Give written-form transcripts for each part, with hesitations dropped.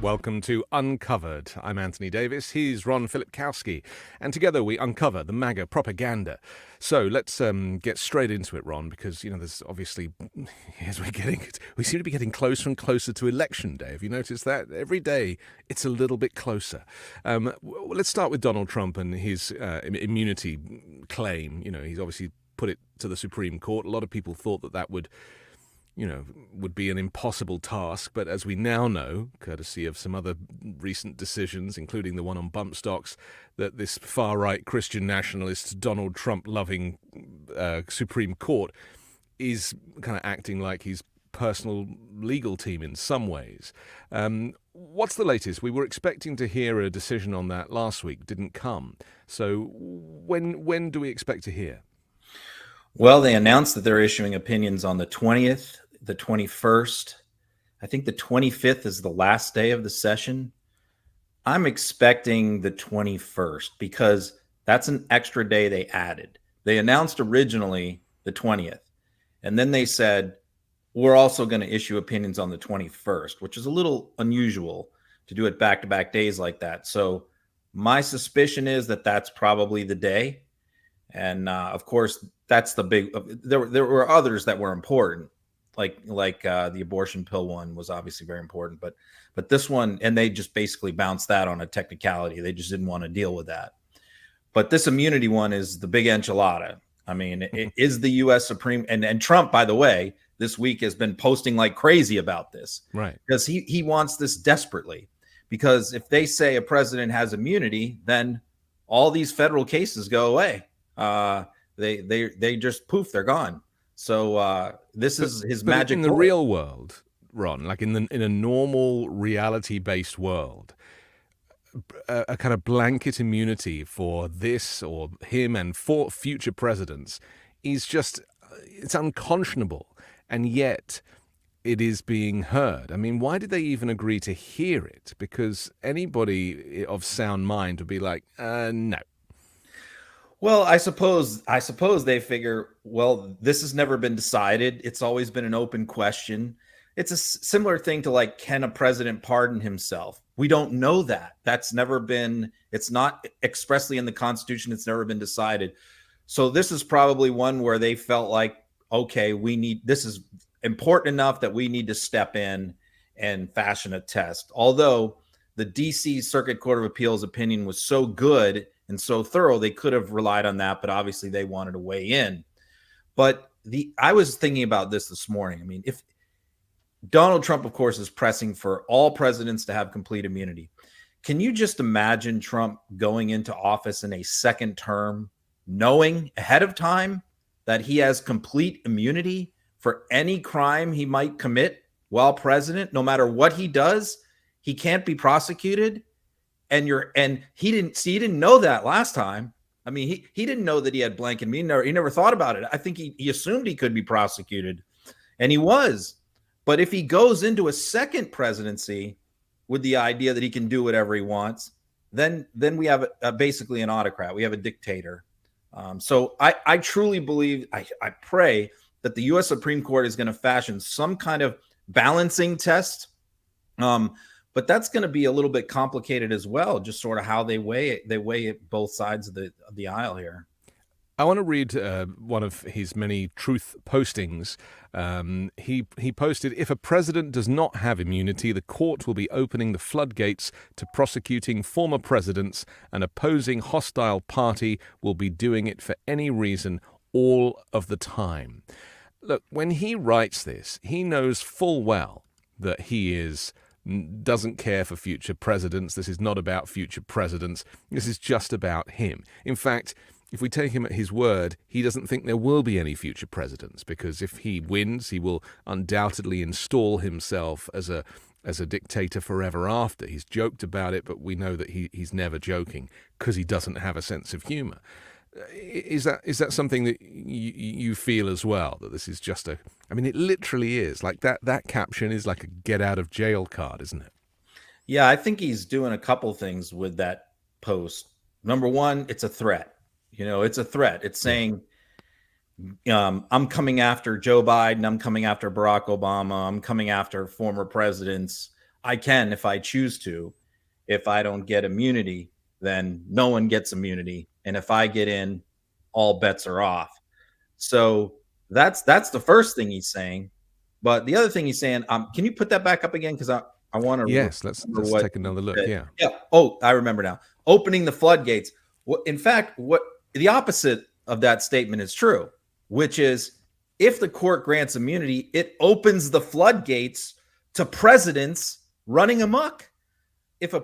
Welcome to Uncovered. I'm Anthony Davis. He's Ron Filipkowski. And together we uncover the MAGA propaganda. So let's get straight into it, Ron, because, there's obviously, we seem to be getting closer and closer to election day. Have you noticed that? Every day it's a little bit closer. Let's start with Donald Trump and his immunity claim. He's obviously put it to the Supreme Court. A lot of people thought that would be an impossible task. But as we now know, courtesy of some other recent decisions, including the one on bump stocks, that this far-right Christian nationalist, Donald Trump-loving Supreme Court is kind of acting like his personal legal team in some ways. What's the latest? We were expecting to hear a decision on that last week. Didn't come. So when do we expect to hear? Well, they announced that they're issuing opinions on the 20th, the 21st. I think the 25th is the last day of the session. I'm expecting the 21st because that's an extra day they added. They announced originally the 20th, and then they said, we're also going to issue opinions on the 21st, which is a little unusual to do it back-to-back days like that. So my suspicion is that that's probably the day. And of course, that's the big. There were others that were important, like the abortion pill one was obviously very important, but this one, and they just basically bounced that on a technicality. They just didn't want to deal with that. But this immunity one is the big enchilada. I mean, it is the U.S. Supreme, and Trump, by the way, this week has been posting like crazy about this, right? Because he wants this desperately. Because if they say a president has immunity, then all these federal cases go away. They just poof, they're gone. So this is his magic. In the real world, Ron, like in a normal reality-based world, a kind of blanket immunity for this or him and for future presidents is it's unconscionable, and yet it is being heard. I mean, why did they even agree to hear it? Because anybody of sound mind would be like, no. Well, I suppose they figure, well, this has never been decided. It's always been an open question. It's a similar thing to like, can a president pardon himself? We don't know that. That's never been, it's not expressly in the Constitution. It's never been decided. So this is probably one where they felt like, okay, this is important enough that we need to step in and fashion a test. Although the DC Circuit Court of Appeals opinion was so good and so thorough, they could have relied on that, but obviously they wanted to weigh in. But I was thinking about this morning. I mean, if Donald Trump, of course, is pressing for all presidents to have complete immunity, can you just imagine Trump going into office in a second term, knowing ahead of time that he has complete immunity for any crime he might commit while president? No matter what he does, he can't be prosecuted. And he didn't know that last time. I mean, he didn't know that he had blanket immunity. He never thought about it. I think he assumed he could be prosecuted, and he was. But if he goes into a second presidency with the idea that he can do whatever he wants, then we have basically an autocrat. We have a dictator. So I truly believe, I pray that the U.S. Supreme Court is going to fashion some kind of balancing test. But that's going to be a little bit complicated as well, just sort of how they weigh it. They weigh it both sides of the aisle here. I want to read one of his many truth postings. He posted, if a president does not have immunity, the court will be opening the floodgates to prosecuting former presidents. An opposing hostile party will be doing it for any reason all of the time. Look, when he writes this, he knows full well that he doesn't care for future presidents. This is not about future presidents. This is just about him. In fact, if we take him at his word, he doesn't think there will be any future presidents, because if he wins, he will undoubtedly install himself as a dictator forever after. He's joked about it, but we know that he's never joking because he doesn't have a sense of humor. Is that something that you feel as well, that this is just it literally is like that caption is like a get out of jail card, isn't it? Yeah, I think he's doing a couple things with that post. Number one, it's a threat. It's a threat. It's saying, I'm coming after Joe Biden. I'm coming after Barack Obama. I'm coming after former presidents. I can if I choose to. If I don't get immunity, then no one gets immunity. And if I get in, all bets are off. So that's the first thing he's saying. But the other thing he's saying, can you put that back up again? Because I want to Yes, remember let's what take another he look. said. Yeah. Yeah. Oh, I remember now. Opening the floodgates. In fact, what the opposite of that statement is true, which is if the court grants immunity, it opens the floodgates to presidents running amok. If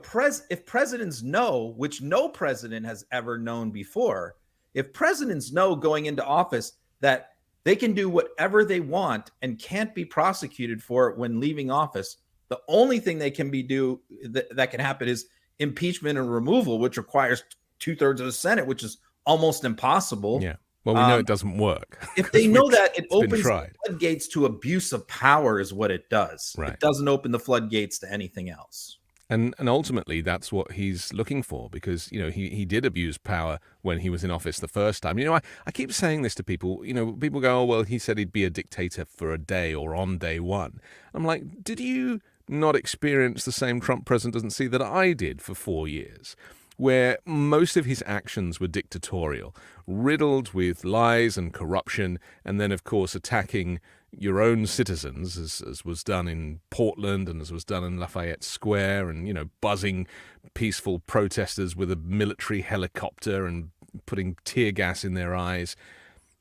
presidents know, which no president has ever known before, if presidents know going into office that they can do whatever they want and can't be prosecuted for it when leaving office, the only thing they can that can happen is impeachment and removal, which requires 2/3 of the Senate, which is almost impossible. Yeah. Well, we know it doesn't work. If they know that, it opens the floodgates to abuse of power is what it does. Right. It doesn't open the floodgates to anything else. And ultimately, that's what he's looking for, because, he did abuse power when he was in office the first time. I keep saying this to people. People go, oh, well, he said he'd be a dictator for a day or on day one. I'm like, did you not experience the same Trump presidency that I did for 4 years, where most of his actions were dictatorial, riddled with lies and corruption, and then, of course, attacking your own citizens, as was done in Portland and as was done in Lafayette Square, and, buzzing peaceful protesters with a military helicopter and putting tear gas in their eyes.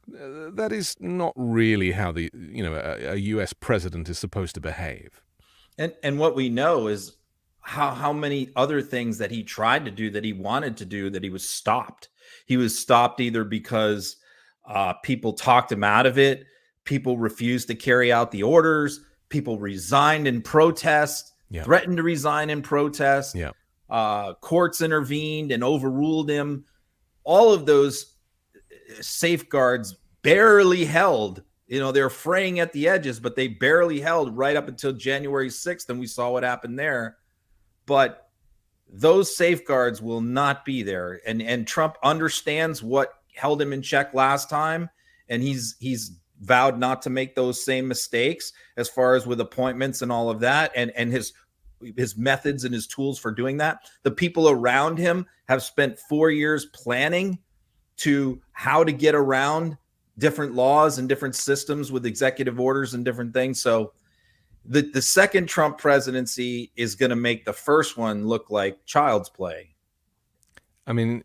That is not really how a U.S. president is supposed to behave. And what we know is how many other things that he tried to do, that he wanted to do, that he was stopped. He was stopped either because people talked him out of it, people refused to carry out the orders, people resigned in protest, threatened to resign in protest. Courts intervened and overruled him. All of those safeguards barely held. They're fraying at the edges, but they barely held right up until January 6th, and we saw what happened there. But those safeguards will not be there. And Trump understands what held him in check last time, and he's vowed not to make those same mistakes as far as with appointments and all of that, and his methods and his tools for doing that. The people around him have spent 4 years planning to how to get around different laws and different systems with executive orders and different things. So the second Trump presidency is going to make the first one look like child's play. I mean,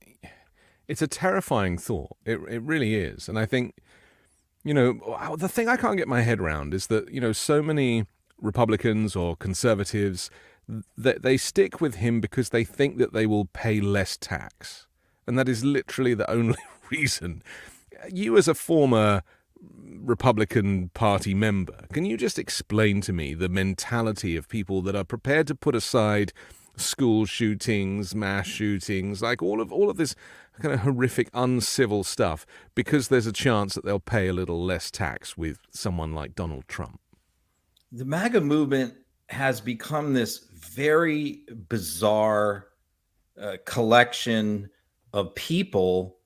it's a terrifying thought. It really is. And I think, the thing I can't get my head around is that, so many Republicans or conservatives, they stick with him because they think that they will pay less tax. And that is literally the only reason. You, as a former Republican Party member, can you just explain to me the mentality of people that are prepared to put aside school shootings, mass shootings, like all of this kind of horrific, uncivil stuff, because there's a chance that they'll pay a little less tax with someone like Donald Trump? The MAGA movement has become this very bizarre collection of people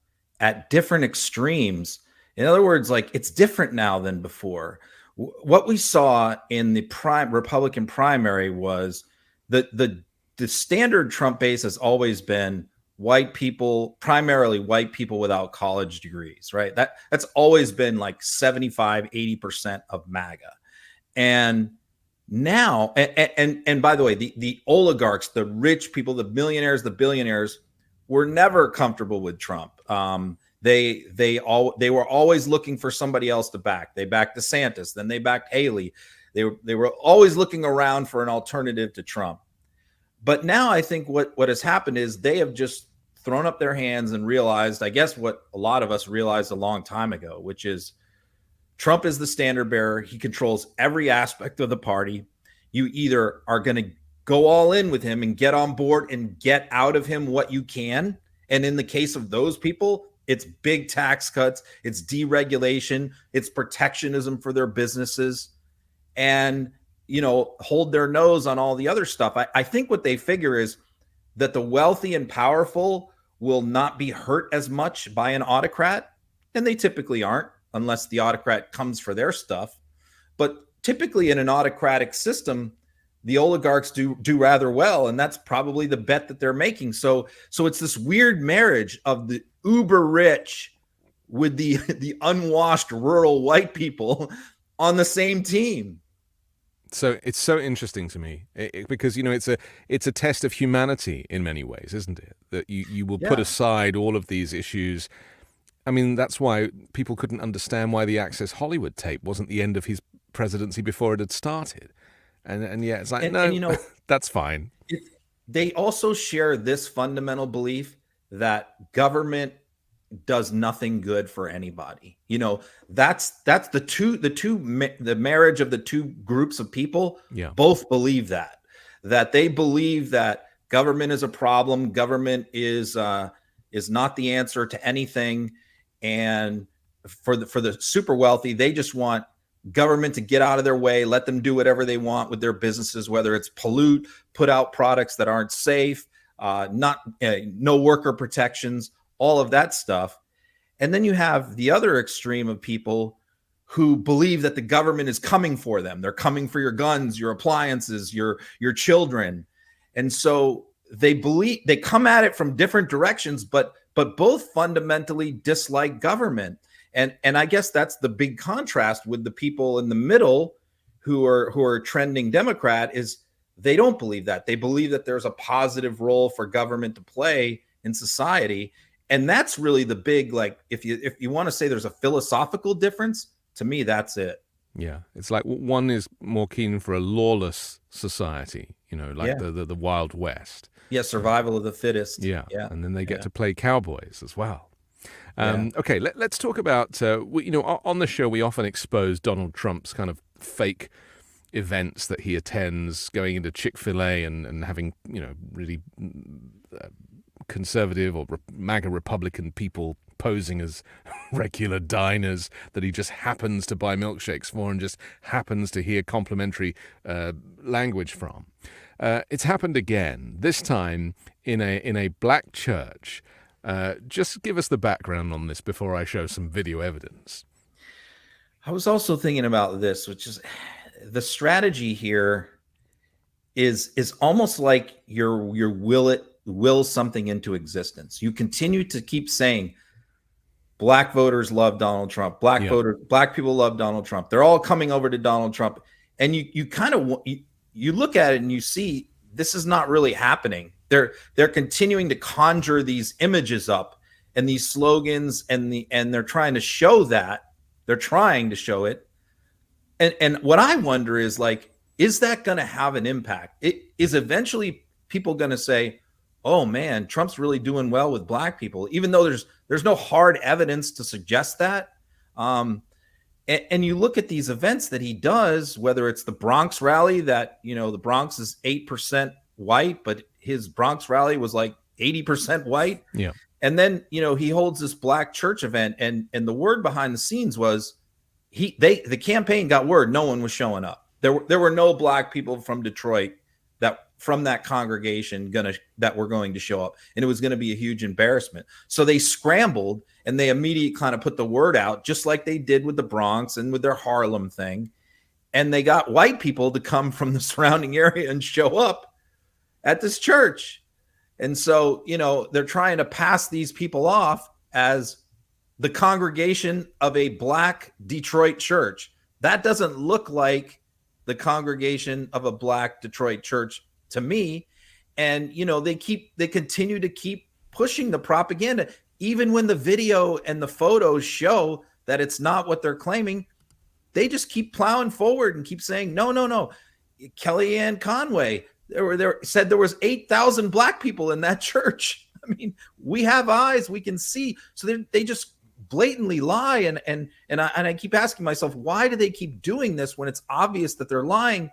at different extremes. In other words, like, it's different now than before. What we saw in the Republican primary was the standard Trump base has always been white people, primarily white people without college degrees, right? That's always been like 75-80% of MAGA. And now, and by the way, the oligarchs, the rich people, the millionaires, the billionaires, were never comfortable with Trump. They were always looking for somebody else to back. They backed DeSantis, then they backed Haley. They were always looking around for an alternative to Trump. But now I think what has happened is they have just thrown up their hands and realized, I guess, what a lot of us realized a long time ago, which is Trump is the standard bearer. He controls every aspect of the party. You either are going to go all in with him and get on board and get out of him what you can. And in the case of those people, it's big tax cuts, it's deregulation, it's protectionism for their businesses, and, hold their nose on all the other stuff. I think what they figure is that the wealthy and powerful will not be hurt as much by an autocrat. And they typically aren't, unless the autocrat comes for their stuff. But typically in an autocratic system, the oligarchs do rather well, and that's probably the bet that they're making. So it's this weird marriage of the uber rich with the unwashed rural white people on the same team. So it's so interesting to me because, you know, it's a test of humanity in many ways, isn't it? That you will put aside all of these issues. I mean, that's why people couldn't understand why the Access Hollywood tape wasn't the end of his presidency before it had started. And yeah, it's like, and you know, that's fine. They also share this fundamental belief that government does nothing good for anybody. You know, that's the marriage of the two groups of people. Yeah. Both believe that they believe that government is a problem. Government is not the answer to anything. And for the super wealthy, they just want government to get out of their way, let them do whatever they want with their businesses, whether it's pollute, put out products that aren't safe, no worker protections, all of that stuff. And then you have the other extreme of people who believe that the government is coming for them. They're coming for your guns, your appliances, your children. And so they come at it from different directions, but both fundamentally dislike government. And I guess that's the big contrast with the people in the middle who are trending Democrat is they don't believe that. They believe that there's a positive role for government to play in society. And that's really the big, like, if you want to say there's a philosophical difference, to me, that's it. Yeah. It's like one is more keen for a lawless society, you know, like the Wild West. Yeah, survival of the fittest. Yeah. And then they get to play cowboys as well. Okay, let's talk about, you know, on the show, we often expose Donald Trump's kind of fake events that he attends, going into Chick-fil-A and having, you know, really conservative or MAGA Republican people posing as regular diners that he just happens to buy milkshakes for and just happens to hear complimentary language from. It's happened again, this time in a black church. Just give us the background on this before I show some video evidence. I was also thinking about this, which is the strategy here is almost like your will something into existence. You continue to keep saying black voters love Donald Trump. Black people love Donald Trump. They're all coming over to Donald Trump. And you kind of you look at it and you see this is not really happening. They're continuing to conjure these images up and these slogans and they're trying to show that. They're trying to show it. And what I wonder is, like, is that going to have an impact? It is eventually people going to say, oh man, Trump's really doing well with black people, even though there's no hard evidence to suggest that. And you look at these events that he does, whether it's the Bronx rally that, you know, the Bronx is 8% white, but his Bronx rally was like 80% white. Yeah. And then, you know, he holds this black church event and the word behind the scenes was the campaign got word no one was showing up. There were no black people from Detroit from that congregation that were going to show up, and it was going to be a huge embarrassment. So they scrambled and they immediately kind of put the word out, just like they did with the Bronx and with their Harlem thing. And they got white people to come from the surrounding area and show up at this church. And so, you know, they're trying to pass these people off as the congregation of a black Detroit church. That doesn't look like the congregation of a black Detroit church to me. And, you know, they continue to keep pushing the propaganda, even when the video and the photos show that it's not what they're claiming. They just keep plowing forward and keep saying, no. Kellyanne Conway, said there was 8,000 black people in that church. I mean, we have eyes, we can see. So they just blatantly lie. And I keep asking myself, why do they keep doing this when it's obvious that they're lying?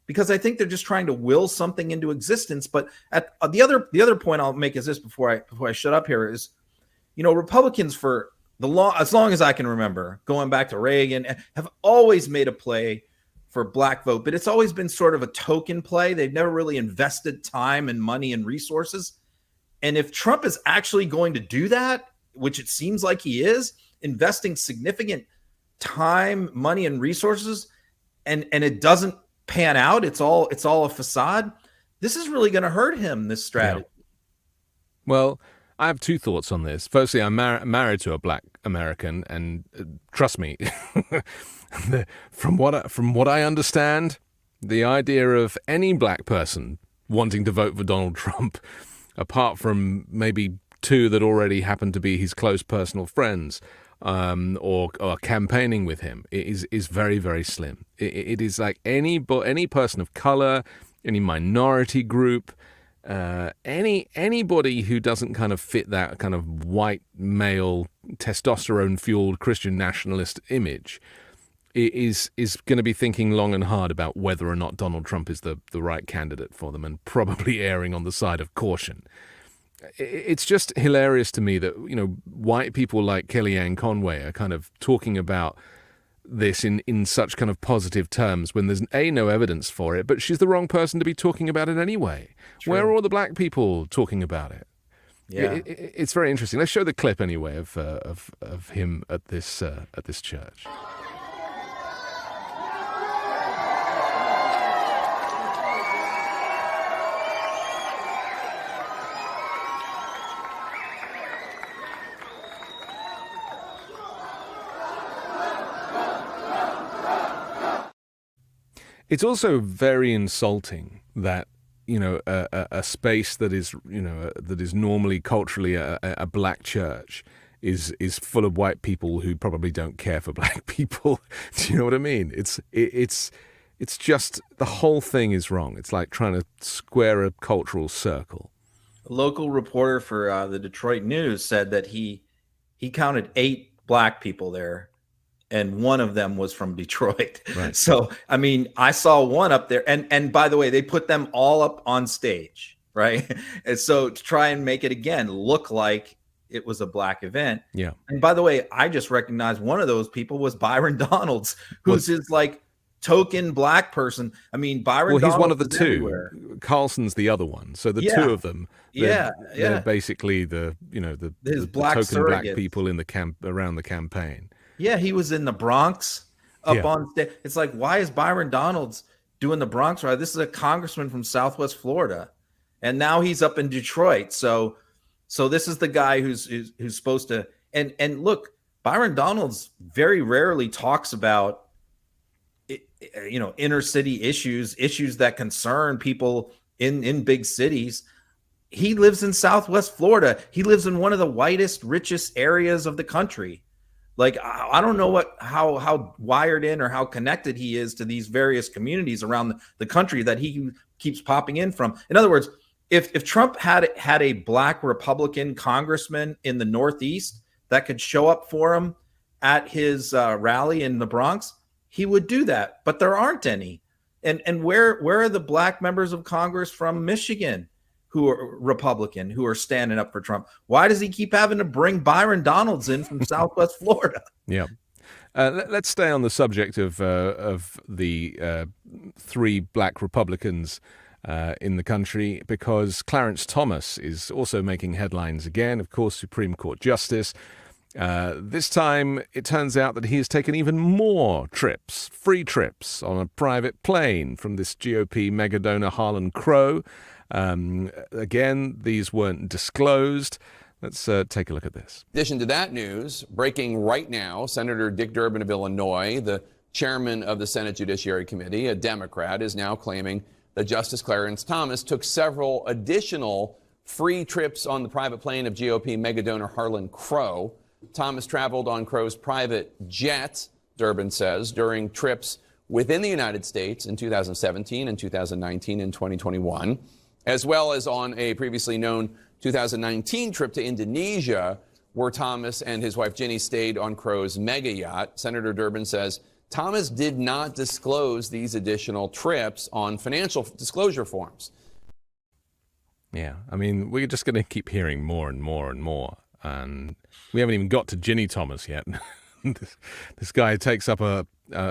Because I think they're just trying to will something into existence. But at the other point I'll make is this before I shut up here is, you know, Republicans for as long as I can remember, going back to Reagan, have always made a play for black vote, but it's always been sort of a token play. They've never really invested time and money and resources. And if Trump is actually going to do that, which it seems like he is, investing significant time, money, and resources, and it doesn't pan out. It's all a facade. This is really going to hurt him, this strategy. Yeah. Well, I have two thoughts on this. Firstly, I'm married to a black American, and trust me, from what I understand, the idea of any black person wanting to vote for Donald Trump, apart from maybe two that already happen to be his close personal friends, or campaigning with him, is very, very slim. It is like any person of color, any minority group, anybody who doesn't kind of fit that kind of white male testosterone-fueled Christian nationalist image is going to be thinking long and hard about whether or not Donald Trump is the right candidate for them, and probably erring on the side of caution. It's just hilarious to me that, white people like Kellyanne Conway are kind of talking about this in such kind of positive terms when there's no evidence for it, but she's the wrong person to be talking about it anyway. True. Where are all the black people talking about it? Yeah, it's very interesting. Let's show the clip anyway of him at this church. It's also very insulting that, a space that is, that is normally culturally a black church is full of white people who probably don't care for black people. Do you know what I mean? It's just, the whole thing is wrong. It's like trying to square a cultural circle. A local reporter for the Detroit News said that he counted 8 black people there, and one of them was from Detroit. Right. So, I mean, I saw one up there, and by the way, they put them all up on stage, right? And so to try and make it again look like it was a black event. Yeah. And by the way, I just recognized one of those people was Byron Donalds, who's his like token black person. I mean, Byron. Well, he's Donalds one of the two. Everywhere. Carlson's the other one. So the two of them. They're basically the black token surrogates. Black people in the around the campaign. Yeah, he was in the Bronx up on stage. It's like, why is Byron Donalds doing the Bronx ride? This is a congressman from Southwest Florida, and now he's up in Detroit. So this is the guy who's supposed to. And look, Byron Donalds very rarely talks about inner city issues that concern people in big cities. He lives in Southwest Florida. He lives in one of the whitest, richest areas of the country. Like, I don't know how wired in or how connected he is to these various communities around the country that he keeps popping in from. In other words, if Trump had a black Republican congressman in the Northeast that could show up for him at his rally in the Bronx, he would do that. But there aren't any. And where are the black members of Congress from Michigan who are Republican, who are standing up for Trump? Why does he keep having to bring Byron Donalds in from Southwest Florida? Yeah. Let's stay on the subject of the 3 black Republicans in the country, because Clarence Thomas is also making headlines again, of course, Supreme Court Justice. This time, it turns out that he has taken even more trips, free trips, on a private plane from this GOP mega donor Harlan Crow. Again, these weren't disclosed. Let's take a look at this. In addition to that news, breaking right now, Senator Dick Durbin of Illinois, the chairman of the Senate Judiciary Committee, a Democrat, is now claiming that Justice Clarence Thomas took several additional free trips on the private plane of GOP mega donor Harlan Crow. Thomas traveled on Crow's private jet, Durbin says, during trips within the United States in 2017 and 2019 and 2021. As well as on a previously known 2019 trip to Indonesia, where Thomas and his wife Ginny stayed on Crow's mega yacht. Senator Durbin says Thomas did not disclose these additional trips on financial disclosure forms. Yeah, I mean, we're just going to keep hearing more and more and more. And we haven't even got to Ginny Thomas yet. This guy takes up a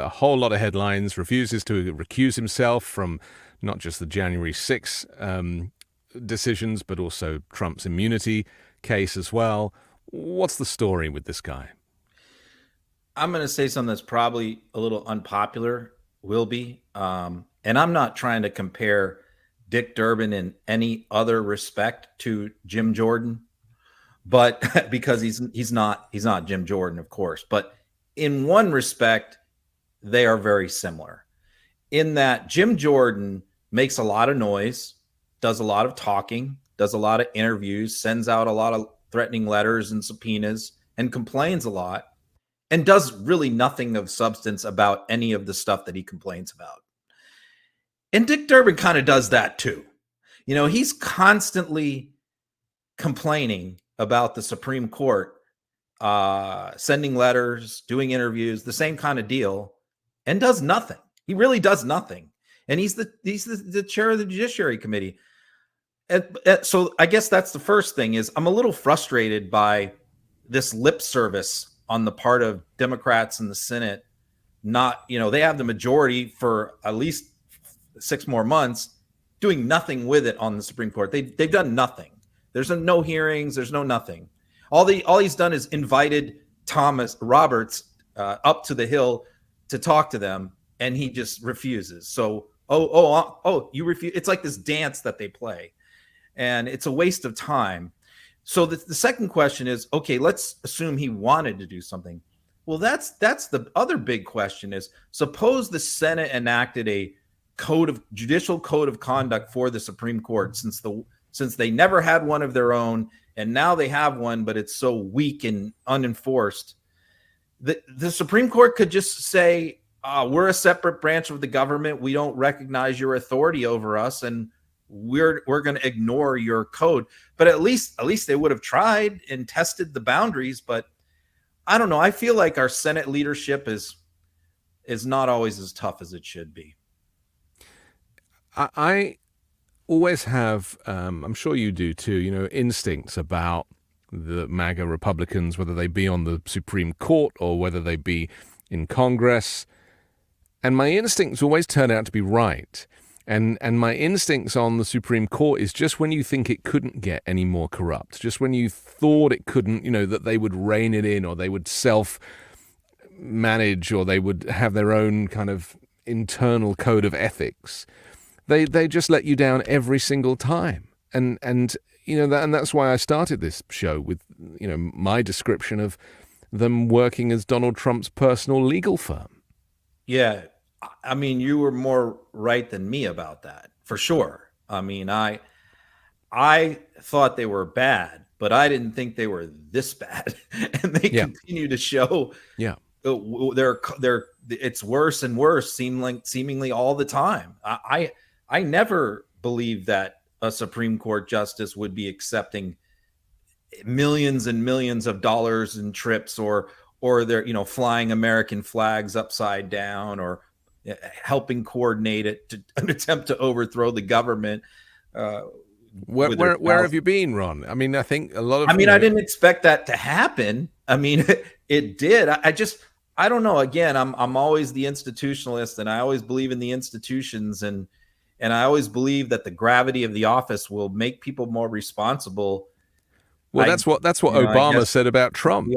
whole lot of headlines, refuses to recuse himself from not just the January 6 decisions, but also Trump's immunity case as well. What's the story with this guy? I'm going to say something that's probably a little unpopular, will be. And I'm not trying to compare Dick Durbin in any other respect to Jim Jordan, but because he's not Jim Jordan, of course. But in one respect, they are very similar in that Jim Jordan makes a lot of noise, does a lot of talking, does a lot of interviews, sends out a lot of threatening letters and subpoenas, and complains a lot, and does really nothing of substance about any of the stuff that he complains about. And Dick Durbin kind of does that too. You know, he's constantly complaining about the Supreme Court, sending letters, doing interviews, the same kind of deal, and does nothing. He really does nothing. And he's the chair of the Judiciary Committee. And so I guess that's the first thing is I'm a little frustrated by this lip service on the part of Democrats in the Senate. Not, you know, they have the majority for at least 6 more months, doing nothing with it on the Supreme Court. They've done nothing. There's no hearings. There's no nothing. All he's done is invited Roberts up to the Hill to talk to them, and he just refuses. So, you refuse. It's like this dance that they play, and it's a waste of time. So the second question is, okay, let's assume he wanted to do something. Well, that's the other big question is, suppose the Senate enacted a judicial code of conduct for the Supreme Court, since they never had one of their own, and now they have one, but it's so weak and unenforced. The Supreme Court could just say, we're a separate branch of the government. We don't recognize your authority over us, and we're going to ignore your code. But at least they would have tried and tested the boundaries. But I don't know. I feel like our Senate leadership is not always as tough as it should be. I always have, I'm sure you do too, instincts about the MAGA Republicans, whether they be on the Supreme Court or whether they be in Congress. And my instincts always turn out to be right. And my instincts on the Supreme Court is just when you think it couldn't get any more corrupt, just when you thought it couldn't, that they would rein it in or they would self-manage or they would have their own kind of internal code of ethics. They just let you down every single time. And that's why I started this show with, my description of them working as Donald Trump's personal legal firm. Yeah. I mean, you were more right than me about that, for sure. I mean, I thought they were bad, but I didn't think they were this bad. And they continue to show it's worse and worse, seemingly all the time. I never believed that a Supreme Court justice would be accepting millions and millions of dollars in trips or they're, flying American flags upside down or helping coordinate it to an attempt to overthrow the government. Where have you been, Ron? I mean, I think a lot of... I mean, I didn't expect that to happen. I mean, it did. I don't know. Again, I'm always the institutionalist, and I always believe in the institutions, and I always believe that the gravity of the office will make people more responsible. Well, that's what Obama said about Trump,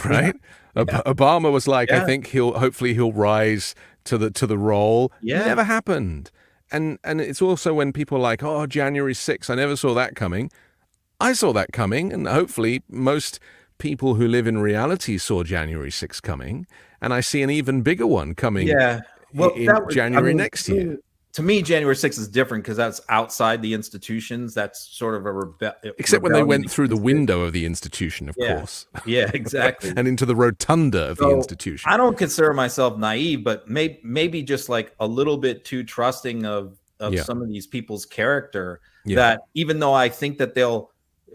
right? Yeah. Obama was like, I think hopefully he'll rise to the role. Yeah. It never happened. And it's also when people are like, oh, January 6th, I never saw that coming. I saw that coming, and hopefully most people who live in reality saw January 6th coming, and I see an even bigger one coming in January next year. To me, January 6th is different because that's outside the institutions. That's sort of a except when they went through the window of the institution, of course. Yeah, exactly. And into the rotunda of the institution. I don't consider myself naive, but maybe just like a little bit too trusting of some of these people's character. Yeah. That even though I think that they'll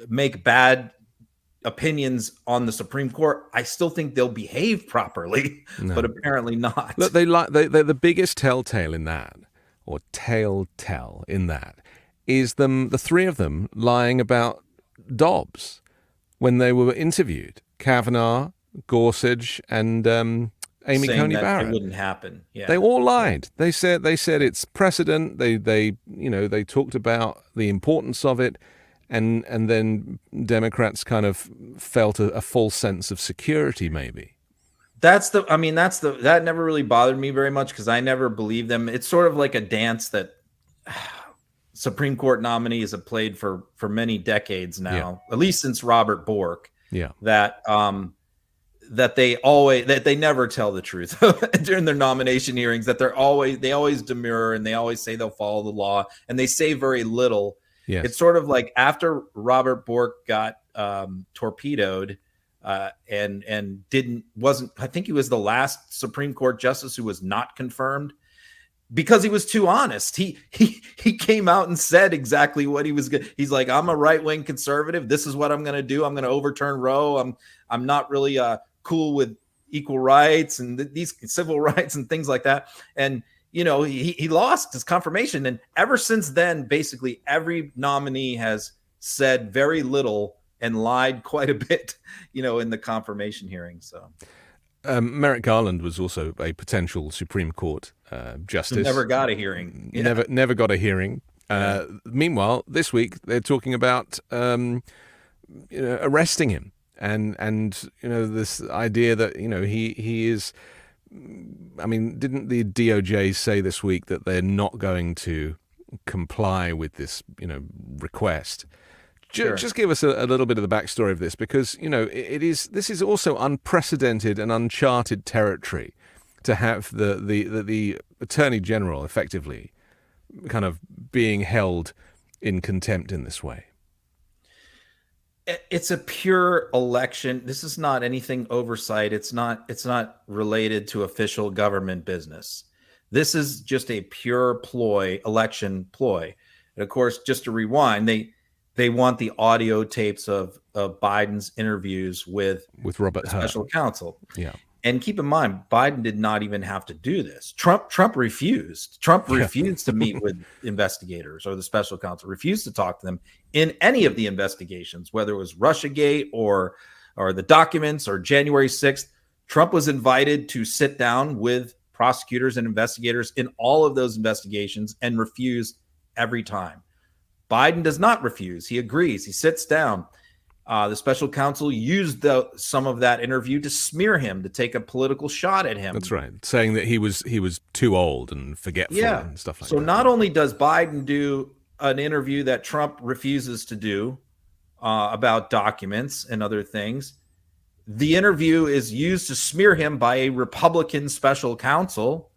make bad opinions on the Supreme Court, I still think they'll behave properly, but apparently not. Look, they're the biggest telltale in that. Or telltale in that, is the three of them lying about Dobbs when they were interviewed. Kavanaugh, Gorsuch, and Amy Coney Barrett. It wouldn't happen. Yeah. They all lied. They said it's precedent. They talked about the importance of it, and then Democrats kind of felt a false sense of security, maybe. that never really bothered me very much because I never believed them. It's sort of like a dance that Supreme Court nominees have played for many decades now, at least since Robert Bork. Yeah. That they never tell the truth during their nomination hearings, that they always demur and they always say they'll follow the law and they say very little. Yes. It's sort of like after Robert Bork got torpedoed and I think he was the last Supreme Court justice who was not confirmed because he was too honest. He came out and said exactly what he was going. He's like, I'm a right-wing conservative. This is what I'm going to do. I'm going to overturn Roe. I'm not really cool with equal rights and these civil rights and things like that. And he lost his confirmation. And ever since then, basically every nominee has said very little and lied quite a bit, in the confirmation hearing. So Merrick Garland was also a potential Supreme Court justice. Never got a hearing. Yeah. Never got a hearing. Meanwhile, this week they're talking about arresting him, and this idea that he is. I mean, didn't the DOJ say this week that they're not going to comply with this request? Sure. Just give us a little bit of the backstory of this, because this is also unprecedented and uncharted territory to have the Attorney General effectively kind of being held in contempt in this way. It's a pure election. This is not anything oversight. It's not related to official government business. This is just a pure election ploy. And of course, just to rewind, they want the audio tapes of Biden's interviews with Robert the special counsel. Yeah. And keep in mind, Biden did not even have to do this. Trump refused. Trump refused to meet with investigators or the special counsel, refused to talk to them in any of the investigations, whether it was Russiagate or the documents or January 6th. Trump was invited to sit down with prosecutors and investigators in all of those investigations and refused every time. Biden does not refuse. He agrees. He sits down. The special counsel used some of that interview to smear him, to take a political shot at him. That's right, saying that he was too old and forgetful and stuff like that. So not only does Biden do an interview that Trump refuses to do about documents and other things, the interview is used to smear him by a Republican special counsel,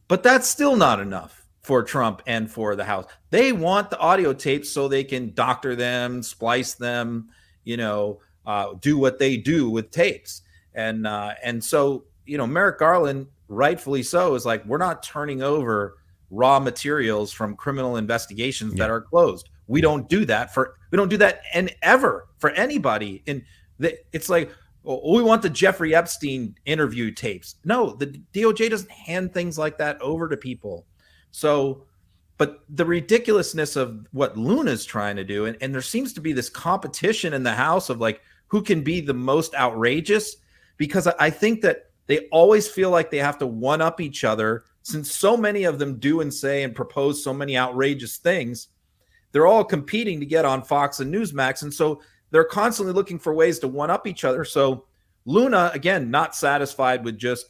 but that's still not enough for Trump and for the House. They want the audio tapes so they can doctor them, splice them, do what they do with tapes. And so, Merrick Garland, rightfully so, is like, we're not turning over raw materials from criminal investigations that are closed. We don't do that ever for anybody. And it's like, we want the Jeffrey Epstein interview tapes. No, the DOJ doesn't hand things like that over to people. So, but the ridiculousness of what Luna's trying to do, and there seems to be this competition in the House of like who can be the most outrageous, because I think that they always feel like they have to one up each other, since so many of them do and say and propose so many outrageous things. They're all competing to get on Fox and Newsmax, and so they're constantly looking for ways to one up each other. So Luna, again, not satisfied with just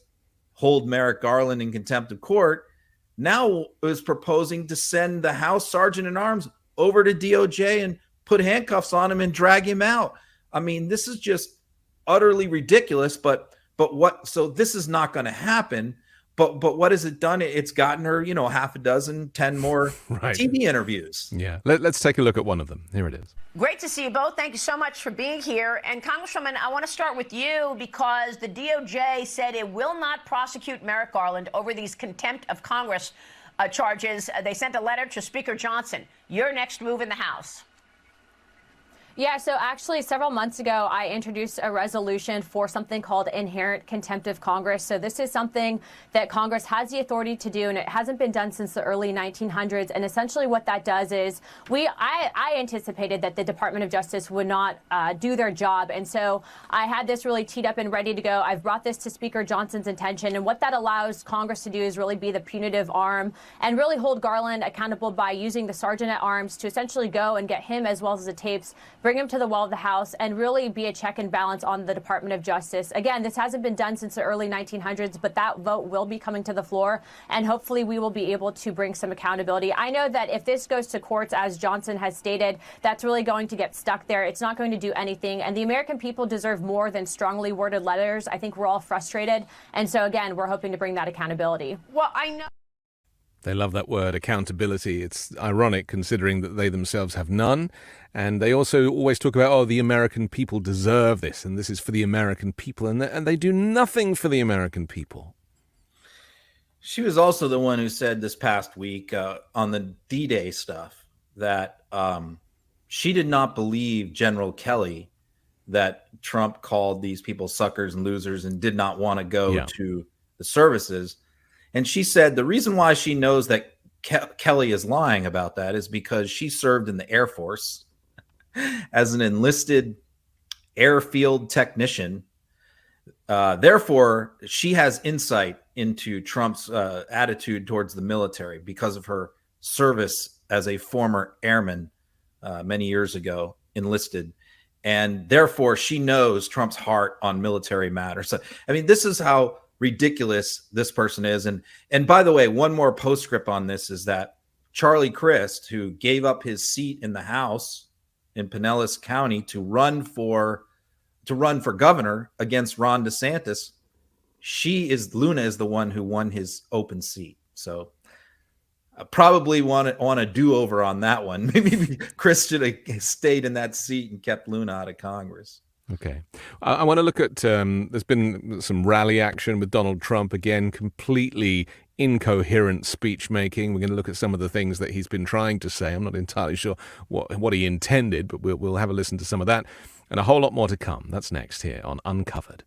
hold Merrick Garland in contempt of court, now is proposing to send the House Sergeant at Arms over to DOJ and put handcuffs on him and drag him out. I mean, this is just utterly ridiculous. But what? So this is not going to happen. But what has it done? It's gotten her, half a dozen, 10 more TV interviews. Yeah. Let's take a look at one of them. Here it is. Great to see you both. Thank you so much for being here. And Congresswoman, I want to start with you because the DOJ said it will not prosecute Merrick Garland over these contempt of Congress charges. They sent a letter to Speaker Johnson. Your next move in the House. Yeah, so actually several months ago, I introduced a resolution for something called inherent contempt of Congress. So this is something that Congress has the authority to do, and it hasn't been done since the early 1900s. And essentially what that does is I anticipated that the Department of Justice would not do their job. And so I had this really teed up and ready to go. I've brought this to Speaker Johnson's attention. And what that allows Congress to do is really be the punitive arm and really hold Garland accountable by using the Sergeant at Arms to essentially go and get him, as well as the tapes, bring him to the well of the House, and really be a check and balance on the Department of Justice. Again, this hasn't been done since the early 1900s, but that vote will be coming to the floor, and hopefully we will be able to bring some accountability. I know that if this goes to courts, as Johnson has stated, that's really going to get stuck there. It's not going to do anything, and the American people deserve more than strongly worded letters. I think we're all frustrated, and so again, we're hoping to bring that accountability. Well, I know. They love that word, accountability. It's ironic considering that they themselves have none. And they also always talk about, oh, the American people deserve this, and this is for the American people. And they do nothing for the American people. She was also the one who said this past week on the D-Day stuff that she did not believe General Kelly that Trump called these people suckers and losers and did not want to go to the services. And she said the reason why she knows that Kelly is lying about that is because she served in the Air Force as an enlisted airfield technician. Therefore, she has insight into Trump's attitude towards the military because of her service as a former airman many years ago, enlisted. And therefore, she knows Trump's heart on military matters. So, I mean, this is how ridiculous this person is. And by the way, one more postscript on this is that Charlie Crist, who gave up his seat in the House in Pinellas County to run for governor against Ron DeSantis, Luna is the one who won his open seat. So I probably want a do-over on that one. Maybe Crist should have stayed in that seat and kept Luna out of Congress. Okay. I want to look at, there's been some rally action with Donald Trump, again, completely incoherent speech making. We're going to look at some of the things that he's been trying to say. I'm not entirely sure what he intended, but we'll have a listen to some of that and a whole lot more to come. That's next here on Uncovered.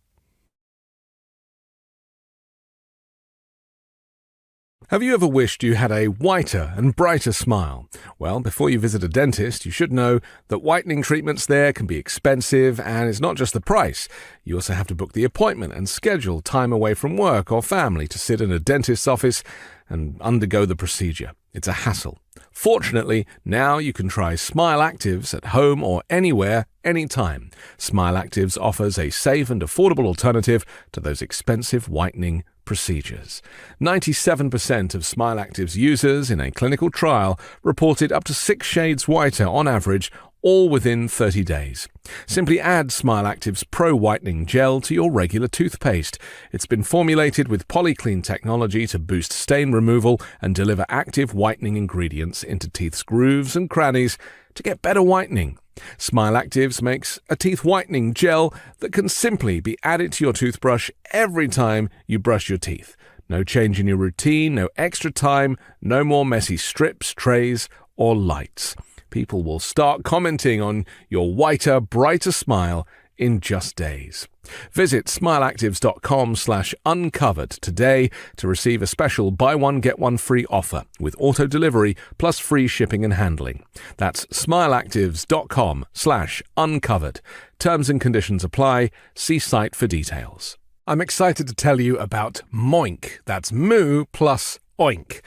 Have you ever wished you had a whiter and brighter smile? Well, before you visit a dentist, you should know that whitening treatments there can be expensive, and it's not just the price. You also have to book the appointment and schedule time away from work or family to sit in a dentist's office and undergo the procedure. It's a hassle. Fortunately, now you can try Smile Actives at home or anywhere, anytime. Smile Actives offers a safe and affordable alternative to those expensive whitening procedures. 97% of Smile Actives users in a clinical trial reported up to 6 shades whiter on average, all within 30 days. Simply add Smile Active's Pro Whitening Gel to your regular toothpaste. It's been formulated with polyclean technology to boost stain removal and deliver active whitening ingredients into teeth's grooves and crannies to get better whitening. Smile Actives makes a teeth whitening gel that can simply be added to your toothbrush every time you brush your teeth. No change in your routine, no extra time, no more messy strips, trays, or lights. People will start commenting on your whiter, brighter smile in just days. Visit smileactives.com/uncovered today to receive a special buy one get one free offer with auto delivery plus free shipping and handling. That's smileactives.com/uncovered. Terms and conditions apply. See site for details. I'm excited to tell you about Moink. That's moo plus oink.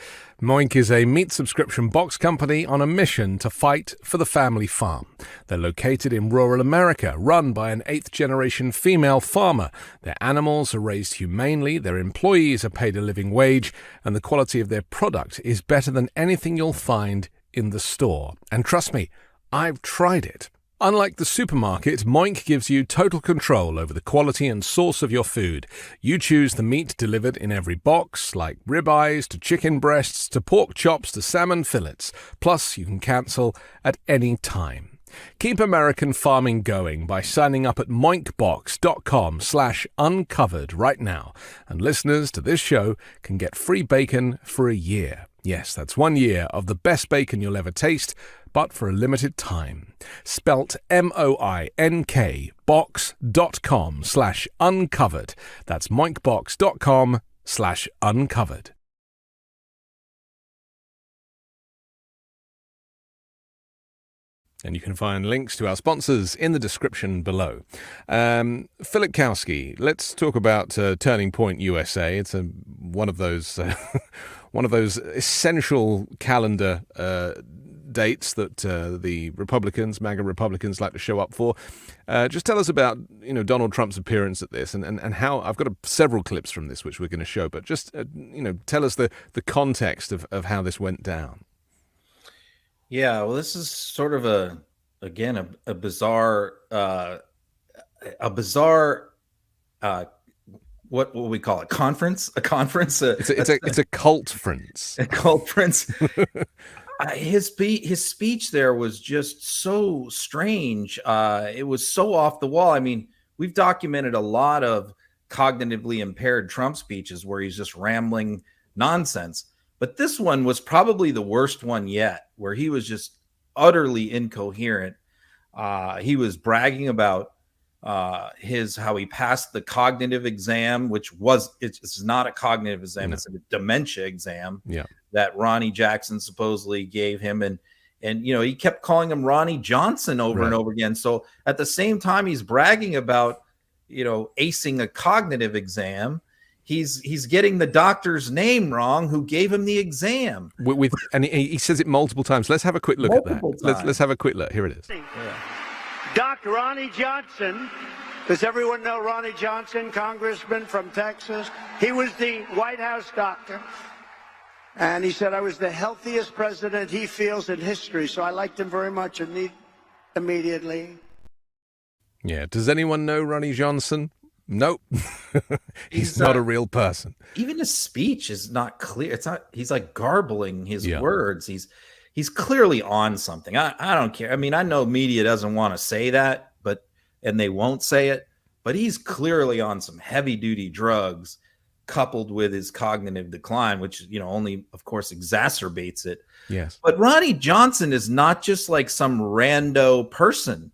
Moink is a meat subscription box company on a mission to fight for the family farm. They're located in rural America, run by an 8th-generation female farmer. Their animals are raised humanely, their employees are paid a living wage, and the quality of their product is better than anything you'll find in the store. And trust me, I've tried it. Unlike the supermarket, Moink gives you total control over the quality and source of your food. You choose the meat delivered in every box, like ribeyes to chicken breasts to pork chops to salmon fillets. Plus, you can cancel at any time. Keep American farming going by signing up at moinkbox.com/uncovered right now. And listeners to this show can get free bacon for a year. Yes, that's 1 year of the best bacon you'll ever taste, but for a limited time. Spelt MOINK box.com/uncovered. That's moinkbox.com/uncovered. And you can find links to our sponsors in the description below. Filipkowski, let's talk about Turning Point USA. It's one of those essential calendar dates that the Republicans, MAGA Republicans, like to show up for. Just tell us about Donald Trump's appearance at this and how. I've got several clips from this which we're going to show, but just tell us the context of how this went down. Yeah, well, this is sort of a bizarre what will we call it? Conference? A conference? It's a cult-ference. A cult-ference. His speech there was just so strange. It was so off the wall. I mean, we've documented a lot of cognitively impaired Trump speeches where he's just rambling nonsense. But this one was probably the worst one yet, where he was just utterly incoherent. He was bragging about how he passed the cognitive exam, which it's not a cognitive exam, it's a dementia exam that Ronnie Jackson supposedly gave him, and he kept calling him Ronnie Johnson over and over again. So at the same time he's bragging about acing a cognitive exam, he's getting the doctor's name wrong who gave him the exam. And he says it multiple times. Let's have a quick look at that. Let's have a quick look. Here it is. Yeah. Dr. Ronnie Johnson. Does everyone know Ronnie Johnson, congressman from Texas? He was the White House doctor. And he said I was the healthiest president he feels in history. So I liked him very much immediately. Yeah. Does anyone know Ronnie Johnson? Nope. He's not a real person. Even his speech is not clear. It's not. He's like garbling his words. He's clearly on something. I don't care. I mean, I know media doesn't want to say that, and they won't say it, but he's clearly on some heavy duty drugs coupled with his cognitive decline, which, only of course exacerbates it. Yes. But Ronnie Johnson is not just like some rando person.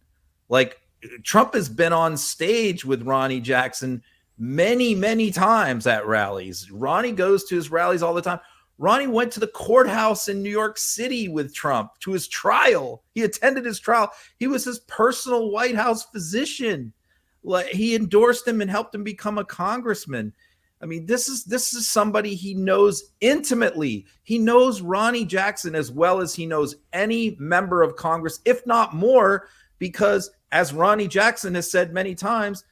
Like, Trump has been on stage with Ronnie Jackson many, many times at rallies. Ronnie goes to his rallies all the time. Ronnie went to the courthouse in New York City with Trump to his trial. He attended his trial. He was his personal White House physician. He endorsed him and helped him become a congressman. I mean, this is somebody he knows intimately. He knows Ronnie Jackson as well as he knows any member of Congress, if not more, because as Ronnie Jackson has said many times,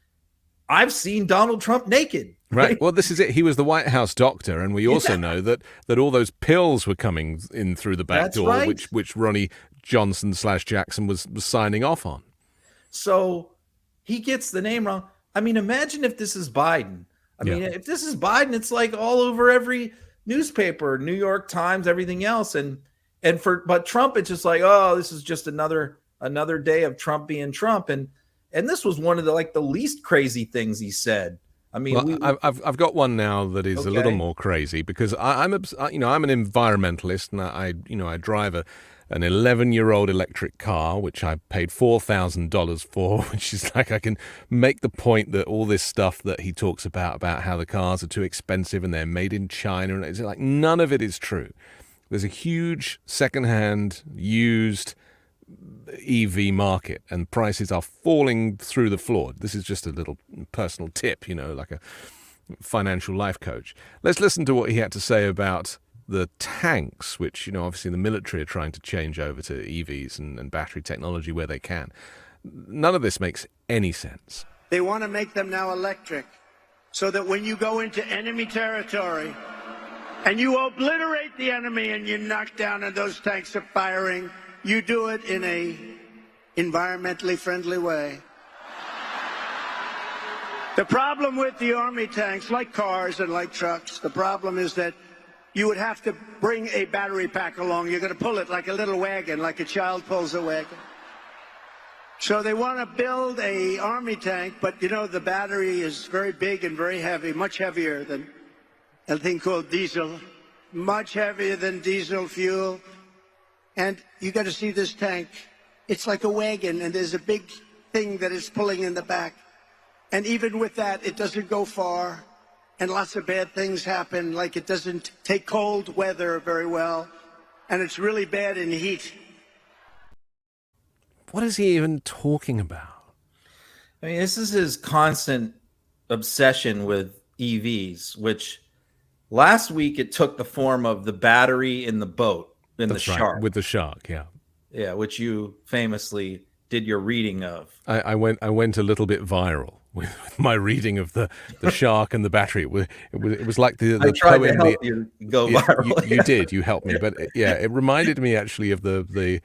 I've seen Donald Trump naked. Right. Well, this is it. He was the White House doctor, and we also know that all those pills were coming in through the back door, which Ronnie Johnson / Jackson was signing off on. So he gets the name wrong. I mean, imagine if this is Biden. I mean, if this is Biden, it's like all over every newspaper, New York Times, everything else, but Trump, it's just like, oh, this is just another day of Trump being Trump, and this was one of the least crazy things he said. I mean, I've got one now that is a little more crazy because I'm an environmentalist, and I drive an 11-year-old electric car, which I paid $4,000 for, which is like, I can make the point that all this stuff that he talks about how the cars are too expensive and they're made in China, and it's like none of it is true. There's a huge secondhand used EV market, and prices are falling through the floor. This is just a little personal tip, like a financial life coach. Let's listen to what he had to say about the tanks, which, obviously the military are trying to change over to EVs and battery technology where they can. None of this makes any sense. They want to make them now electric so that when you go into enemy territory and you obliterate the enemy and you knock down and those tanks are firing, you do it in a environmentally friendly way. The problem with the Army tanks, like cars and like trucks, the problem is that you would have to bring a battery pack along. You're going to pull it like a little wagon, like a child pulls a wagon. So they want to build a Army tank, but the battery is very big and very heavy, much heavier than a thing called diesel, much heavier than diesel fuel. And you got to see this tank. It's like a wagon, and there's a big thing that is pulling in the back. And even with that, it doesn't go far, and lots of bad things happen, like it doesn't take cold weather very well, and it's really bad in heat. What is he even talking about? I mean, this is his constant obsession with EVs, which last week it took the form of the battery in the boat. That's the shark. With the shark, yeah. Yeah, which you famously did your reading of. I went a little bit viral with my reading of the shark and the battery. It was like the I tried poem. to help you go viral. You did. You helped me, but yeah, it reminded me actually of the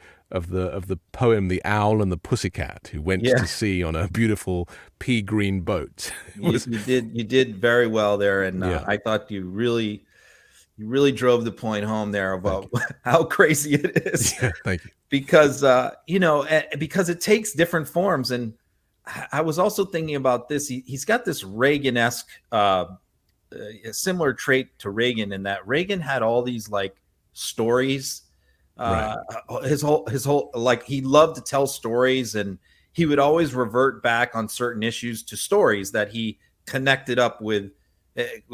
poem "The Owl and the Pussycat," who went to sea on a beautiful pea green boat. You did very well there, and I thought you really drove the point home there about how crazy it is. Yeah, thank you. Because because it takes different forms, and I was also thinking about this. He's got this Reagan-esque similar trait to Reagan, in that Reagan had all these like stories. Right. His whole like, he loved to tell stories, and he would always revert back on certain issues to stories that he connected up with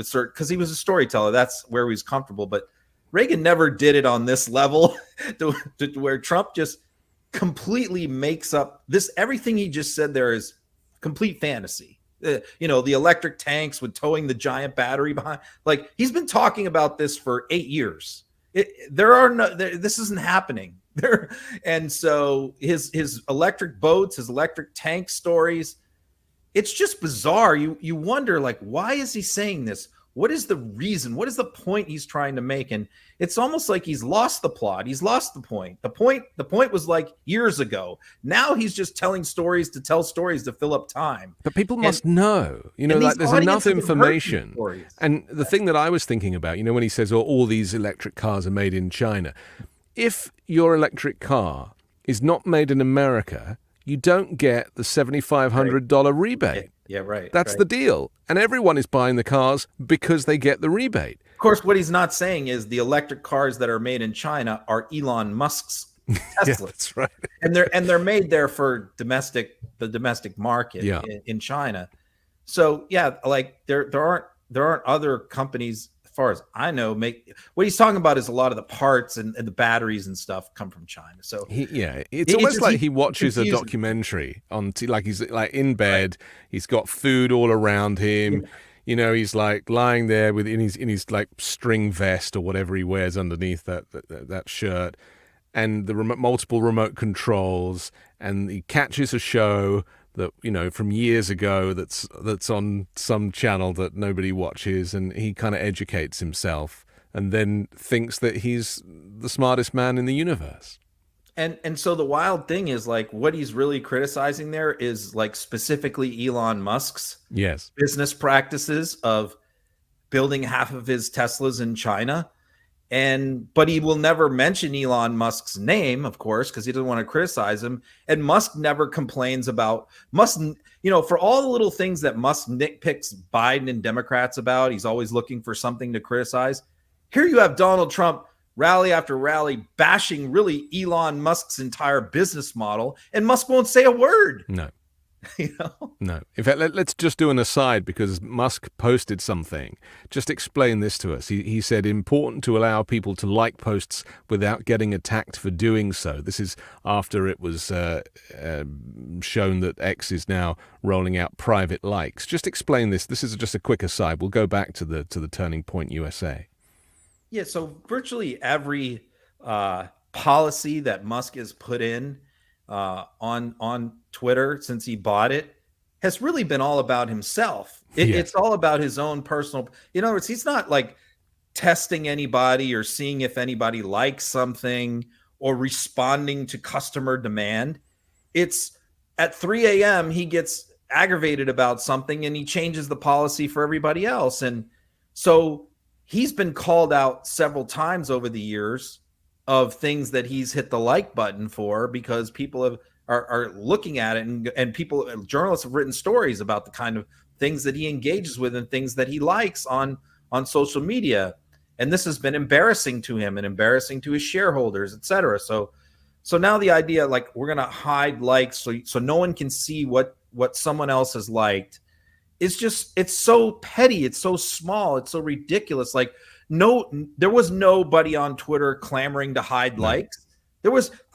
certain, because he was a storyteller. That's where he was comfortable. But Reagan never did it on this level to where Trump just completely makes up this. Everything he just said there is complete fantasy. The electric tanks with towing the giant battery behind. Like, he's been talking about this for 8 years. This isn't happening there. And so his electric boats, his electric tank stories, it's just bizarre. You wonder, like, why is he saying this? What is the reason? What is the point he's trying to make? And it's almost like he's lost the plot. He's lost the point. The point was like years ago. Now he's just telling stories to tell stories to fill up time. But people must know, like, there's enough information. And the thing that I was thinking about, when he says, all these electric cars are made in China. If your electric car is not made in America, you don't get the $7,500 rebate. Yeah, right. That's the deal. And everyone is buying the cars because they get the rebate. Of course, what he's not saying is the electric cars that are made in China are Elon Musk's Teslas. Yeah, that's right. and they're made there for the domestic market in China. So yeah, like there aren't other companies, as far as I know, what he's talking about is a lot of the parts and the batteries and stuff come from China. So it's almost like he watches a documentary on like he's like in bed, he's got food all around him. He's like lying there in his like string vest or whatever he wears underneath that shirt, and the multiple remote controls, and he catches a show that from years ago that's on some channel that nobody watches, and he kind of educates himself and then thinks that he's the smartest man in the universe. And so the wild thing is, like, what he's really criticizing there is like specifically Elon Musk's business practices of building half of his Teslas in China. But he will never mention Elon Musk's name, of course, because he doesn't want to criticize him. And Musk never complains about Musk, for all the little things that Musk nitpicks Biden and Democrats about, he's always looking for something to criticize. Here you have Donald Trump rally after rally bashing really Elon Musk's entire business model, and Musk won't say a word. No. No. In fact, let's just do an aside, because Musk posted something. Just explain this to us. He said, important to allow people to like posts without getting attacked for doing so. This is after it was shown that X is now rolling out private likes. Just explain this. This is just a quick aside. We'll go back to the Turning Point USA. Yeah, so virtually every policy that Musk has put in on Twitter since he bought it has really been all about himself. It's all about his own personal. In other words, he's not like testing anybody or seeing if anybody likes something or responding to customer demand. It's at 3 a.m. he gets aggravated about something and he changes the policy for everybody else. And so he's been called out several times over the years of things that he's hit the like button for, because people are looking at it, and journalists have written stories about the kind of things that he engages with and things that he likes on social media. And this has been embarrassing to him and embarrassing to his shareholders, et cetera. So now the idea, like, we're going to hide likes so no one can see what someone else has liked, it's so petty. It's so small. It's so ridiculous. Like, there was nobody on Twitter clamoring to hide likes.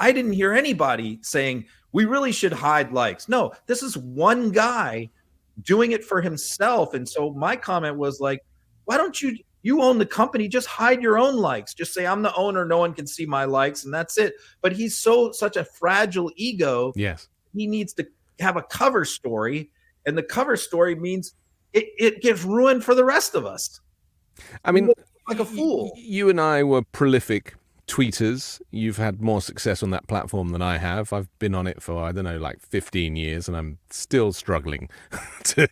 I didn't hear anybody saying we really should hide likes. No, this is one guy doing it for himself. And so my comment was like, why don't you, You own the company. Just hide your own likes. Just say, I'm the owner. No one can see my likes, and that's it. But he's such a fragile ego. Yes. He needs to have a cover story, and the cover story means it gets ruined for the rest of us. I mean, like a fool. You and I were prolific tweeters. You've had more success on that platform than I have. I've been on it for, I don't know, like 15 years, and I'm still struggling to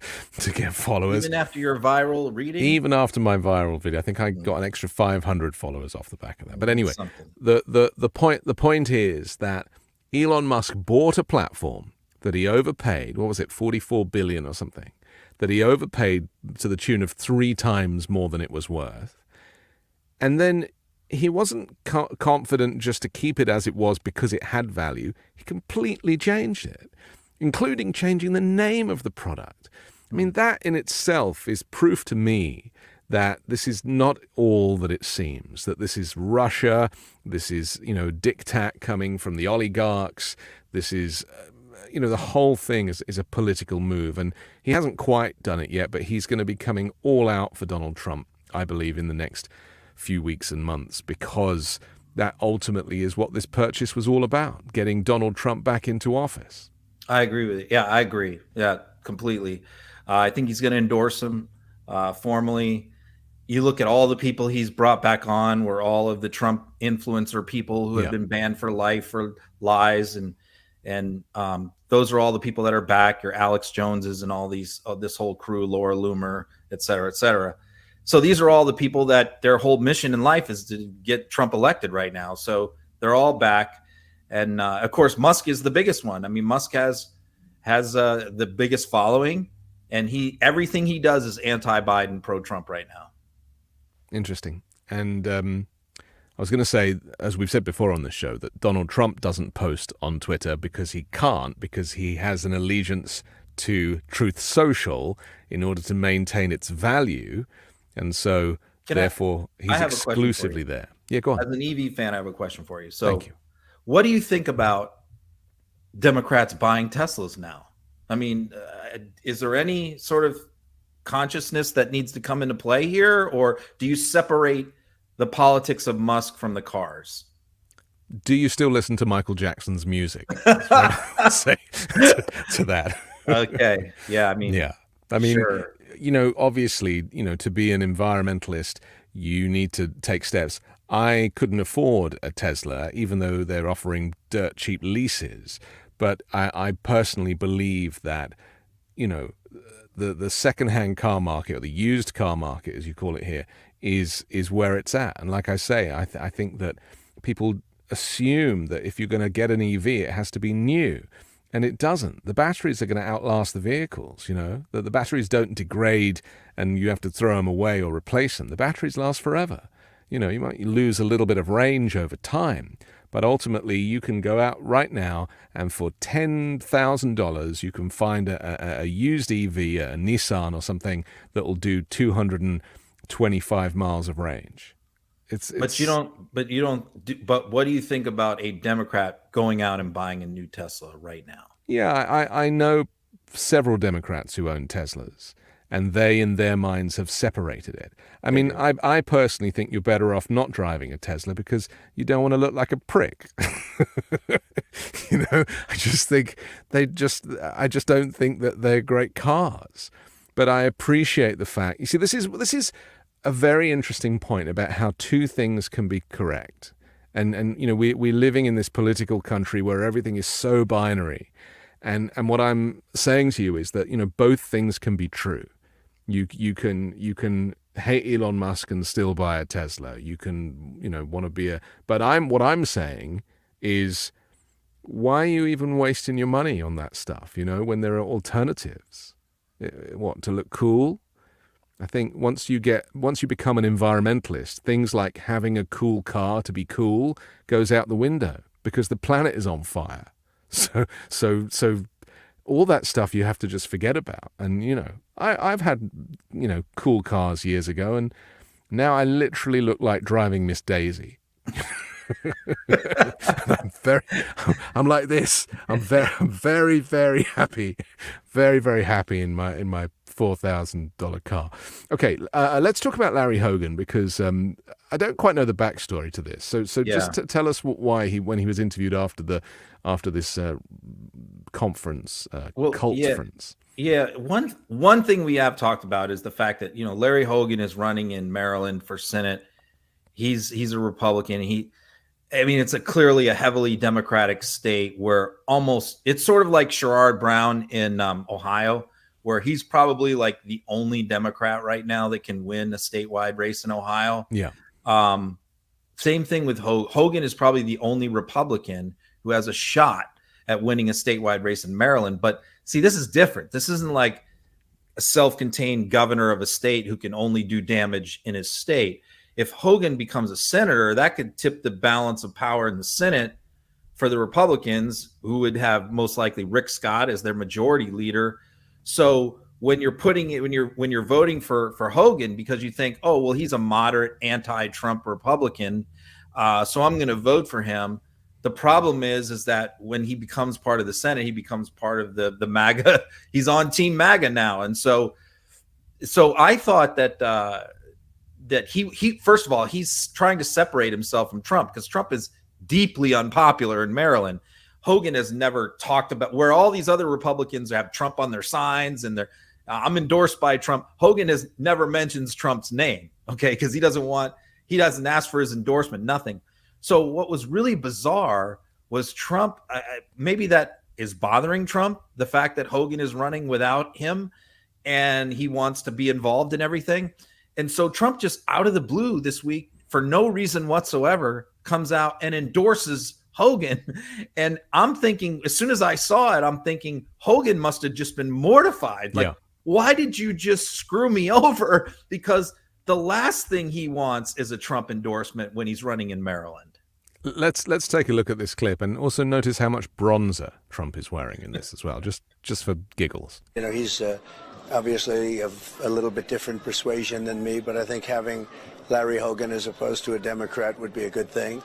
get followers. Even after your viral reading? Even after my viral video. I think I got an extra 500 followers off the back of that. But anyway, the point is that Elon Musk bought a platform that he overpaid. What was it, 44 billion or something? That he overpaid to the tune of 3 times more than it was worth. And then he wasn't confident just to keep it as it was because it had value. He completely changed it, including changing the name of the product. I mean, that in itself is proof to me that this is not all that it seems, that this is Russia, this is, diktat coming from the oligarchs, this is, the whole thing is a political move. And he hasn't quite done it yet, but he's going to be coming all out for Donald Trump, I believe, in the next few weeks and months, because that ultimately is what this purchase was all about, getting Donald Trump back into office. I agree with it. Yeah, I agree. Yeah, completely. I think he's going to endorse him formally. You look at all the people he's brought back on were all of the Trump influencer people who have been banned for life for lies. And those are all the people that are back, your Alex Joneses and all this whole crew, Laura Loomer, et cetera, et cetera. So these are all the people that their whole mission in life is to get Trump elected right now. So they're all back. And of course, Musk is the biggest one. I mean, Musk has the biggest following, and everything he does is anti-Biden, pro-Trump right now. Interesting. And I was going to say, as we've said before on this show, that Donald Trump doesn't post on Twitter because he can't, because he has an allegiance to Truth Social in order to maintain its value. And so, therefore, he's exclusively there. Yeah, go on. As an EV fan, I have a question for you. So, thank you. What do you think about Democrats buying Teslas now? I mean, is there any sort of consciousness that needs to come into play here, or do you separate the politics of Musk from the cars? Do you still listen to Michael Jackson's music? That's what I say to that. Okay. Yeah. I mean, sure. Obviously, to be an environmentalist, you need to take steps. I couldn't afford a Tesla, even though they're offering dirt cheap leases. But I personally believe that, the secondhand car market, or the used car market, as you call it here, is where it's at. And like I say, I think that people assume that if you're going to get an EV, it has to be new. And it doesn't. The batteries are going to outlast the vehicles, that the batteries don't degrade and you have to throw them away or replace them. The batteries last forever. You might lose a little bit of range over time, but ultimately you can go out right now and for $10,000 you can find a used EV, a Nissan or something, that will do 225 miles of range. But what do you think about a Democrat going out and buying a new Tesla right now? Yeah, I know several Democrats who own Teslas, and they, in their minds, have separated it. I mean, I personally think you're better off not driving a Tesla because you don't want to look like a prick. I just think I just don't think that they're great cars. But I appreciate the fact. You see, this is a very interesting point about how two things can be correct. And we're living in this political country where everything is so binary. And what I'm saying to you is that, both things can be true. You can hate Elon Musk and still buy a Tesla. You can, want to be but what I'm saying is, why are you even wasting your money on that stuff, when there are alternatives? What, to look cool? I think once you become an environmentalist, things like having a cool car to be cool goes out the window because the planet is on fire. So all that stuff you have to just forget about. And, I've had, cool cars years ago, and now I literally look like driving Miss Daisy. I'm like this. I'm very, very happy. Very, very happy in my $4,000 car. Okay, let's talk about Larry Hogan, because I don't quite know the backstory to this. So just tell us why when he was interviewed after this conference, conference. Yeah, one thing we have talked about is the fact that Larry Hogan is running in Maryland for Senate. He's a Republican. It's clearly a heavily Democratic state where it's sort of like Sherrod Brown in Ohio, where he's probably like the only Democrat right now that can win a statewide race in Ohio. Yeah. Same thing with Hogan is probably the only Republican who has a shot at winning a statewide race in Maryland. But see, this is different. This isn't like a self-contained governor of a state who can only do damage in his state. If Hogan becomes a senator, that could tip the balance of power in the Senate for the Republicans, who would have most likely Rick Scott as their majority leader. So when you're voting for Hogan because you think, oh, well, he's a moderate anti-Trump Republican, so I'm going to vote for him. The problem is that when he becomes part of the Senate, he becomes part of the MAGA. He's on Team MAGA now, and so I thought that he first of all, he's trying to separate himself from Trump because Trump is deeply unpopular in Maryland. Hogan has never talked about where all these other Republicans have Trump on their signs and I'm endorsed by Trump. Hogan never mentions Trump's name, okay, because he doesn't ask for his endorsement, nothing. So what was really bizarre was Trump, maybe that is bothering Trump, the fact that Hogan is running without him and he wants to be involved in everything. And so Trump just out of the blue this week, for no reason whatsoever, comes out and endorses Hogan. And I'm thinking, as soon as I saw it, I'm thinking Hogan must have just been mortified. Like, why did you just screw me over? Because the last thing he wants is a Trump endorsement when he's running in Maryland. Let's take a look at this clip and also notice how much bronzer Trump is wearing in this as well, just for giggles. He's obviously of a little bit different persuasion than me, but I think having Larry Hogan as opposed to a Democrat would be a good thing.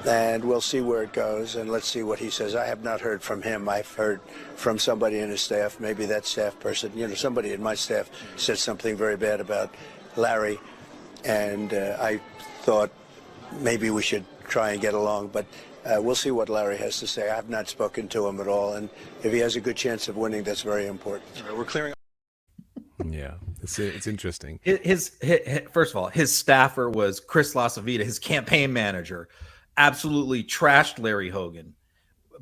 And we'll see where it goes, and let's see what he says. I have not heard from him. I've heard from somebody in his staff, maybe that staff person, somebody in my staff said something very bad about Larry, and I thought maybe we should try and get along, but we'll see what Larry has to say. I have not spoken to him at all, and if he has a good chance of winning, that's very important. We're clearing. Yeah, it's interesting. His first of all, his staffer was Chris LaCivita, his campaign manager, absolutely trashed Larry Hogan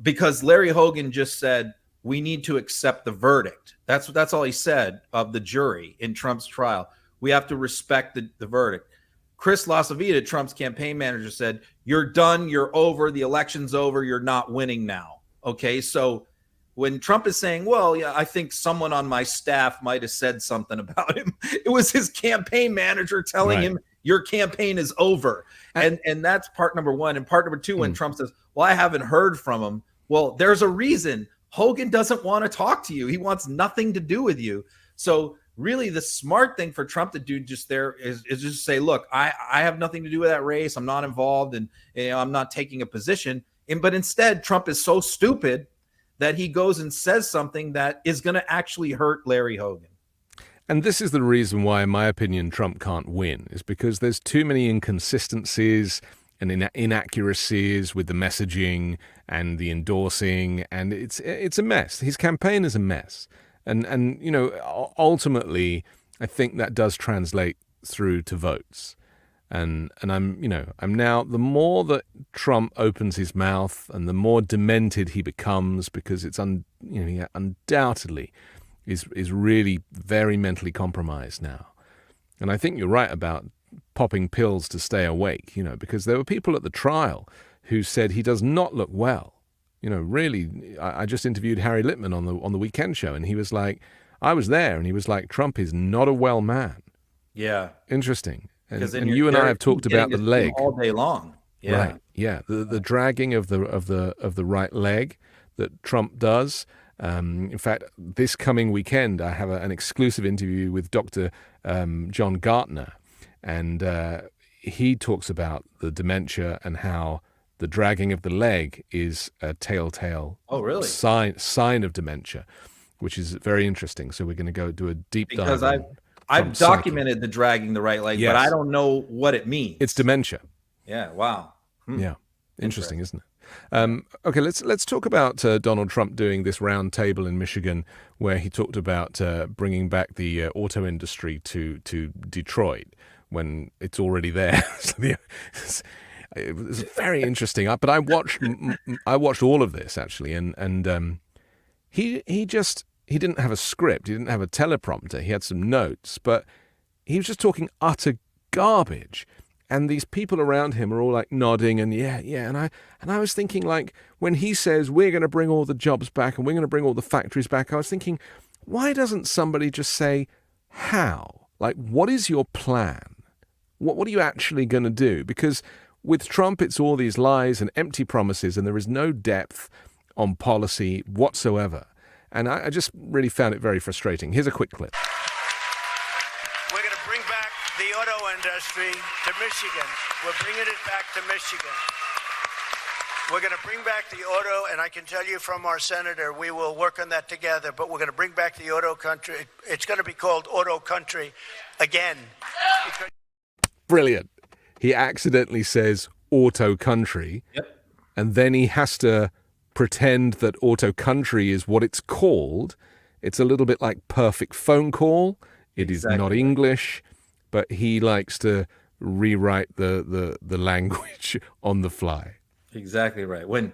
because Larry Hogan just said, we need to accept the verdict. That's all he said of the jury in Trump's trial. We have to respect the verdict. Chris LaCivita, Trump's campaign manager, said, you're done, you're over, the election's over, you're not winning now. Okay, so when Trump is saying, well, yeah, I think someone on my staff might have said something about him, it was his campaign manager telling him your campaign is over. And that's part number one. And part number two, when Trump says, well, I haven't heard from him. Well, there's a reason. Hogan doesn't want to talk to you. He wants nothing to do with you. So really the smart thing for Trump to do just there is just say, look, I have nothing to do with that race. I'm not involved and I'm not taking a position. But instead, Trump is so stupid that he goes and says something that is going to actually hurt Larry Hogan. And this is the reason why, in my opinion, Trump can't win, is because there's too many inconsistencies and inaccuracies with the messaging and the endorsing, and it's a mess. His campaign is a mess. And ultimately, I think that does translate through to votes. And I'm now, the more that Trump opens his mouth and the more demented he becomes, because it's he undoubtedly is really very mentally compromised now. And I think you're right about popping pills to stay awake, because there were people at the trial who said he does not look well. Really, I just interviewed Harry Littman on the Weekend Show, and he was like, I was there, and he was like, Trump is not a well man. Yeah. Interesting. And you and I have talked about the leg all day long. Yeah. Right. Yeah. The dragging of the right leg that Trump does. In fact, this coming weekend, I have an exclusive interview with Dr. John Gartner, and he talks about the dementia and how the dragging of the leg is a telltale sign of dementia. which is very interesting. So we're going to go do a deep dive. Because I've Trump's documented the dragging the right leg, Yes. but I don't know what it means. It's dementia. Yeah. Wow. Yeah. Interesting, isn't it? Okay, let's talk about Donald Trump doing this round table in Michigan, where he talked about bringing back the auto industry to Detroit when it's already there. It was very interesting. But I watched all of this actually, and he didn't have a script, he didn't have a teleprompter, he had some notes, but he was just talking utter garbage. And these people around him are all like nodding and yeah. And I was thinking, like, when he says we're going to bring all the jobs back and we're going to bring all the factories back, I was thinking, why doesn't somebody just say how? Like, what is your plan? What are you actually going to do? Because with Trump, it's all these lies and empty promises, and there is no depth on policy whatsoever. And I just really found it very frustrating. Here's a quick clip. We're going to bring back the auto industry to Michigan. We're bringing it back to Michigan. We're going to bring back the auto, and I can tell you from our senator, we will work on that together, but we're going to bring back the auto country. It's going to be called auto country again. Brilliant. He accidentally says auto country, and then he has to pretend that auto country is what it's called. It's a little bit like perfect phone call. It is not English, but he likes to rewrite the language on the fly. Exactly right. When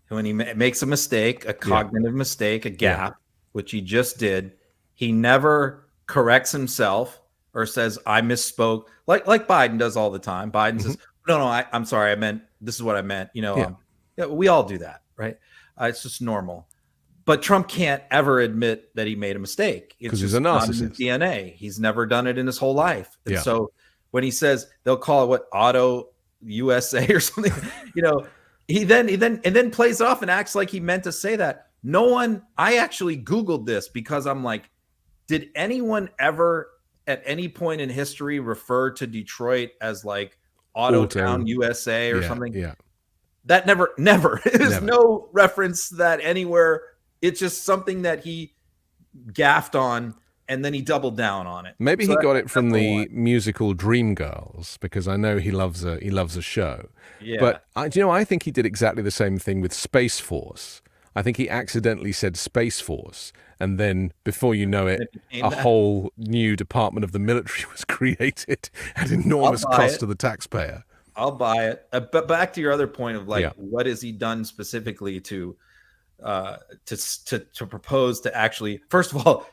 he makes a mistake, a cognitive mistake, a gap, which he just did, he never corrects himself or says, I misspoke, like Biden does all the time. Biden says, no, I'm sorry, this is what I meant. We all do that, right? It's just normal. But Trump can't ever admit that he made a mistake. Because he's a narcissist. Not in his DNA. He's never done it in his whole life. And so when he says they'll call it what, Auto USA or something, he then plays it off and acts like he meant to say that. I actually Googled this because I'm like, did anyone ever at any point in history refer to Detroit as like Auto Town USA or something? Yeah. That never. There's no reference to that anywhere. It's just something that he gaffed on and then he doubled down on it. Maybe he got it from the musical Dreamgirls, because I know he loves a show. Yeah. But I think he did exactly the same thing with Space Force. I think he accidentally said Space Force, and then before you know it, a whole new department of the military was created at enormous cost to the taxpayer. I'll buy it. But back to your other point of what has he done specifically to propose to actually, first of all,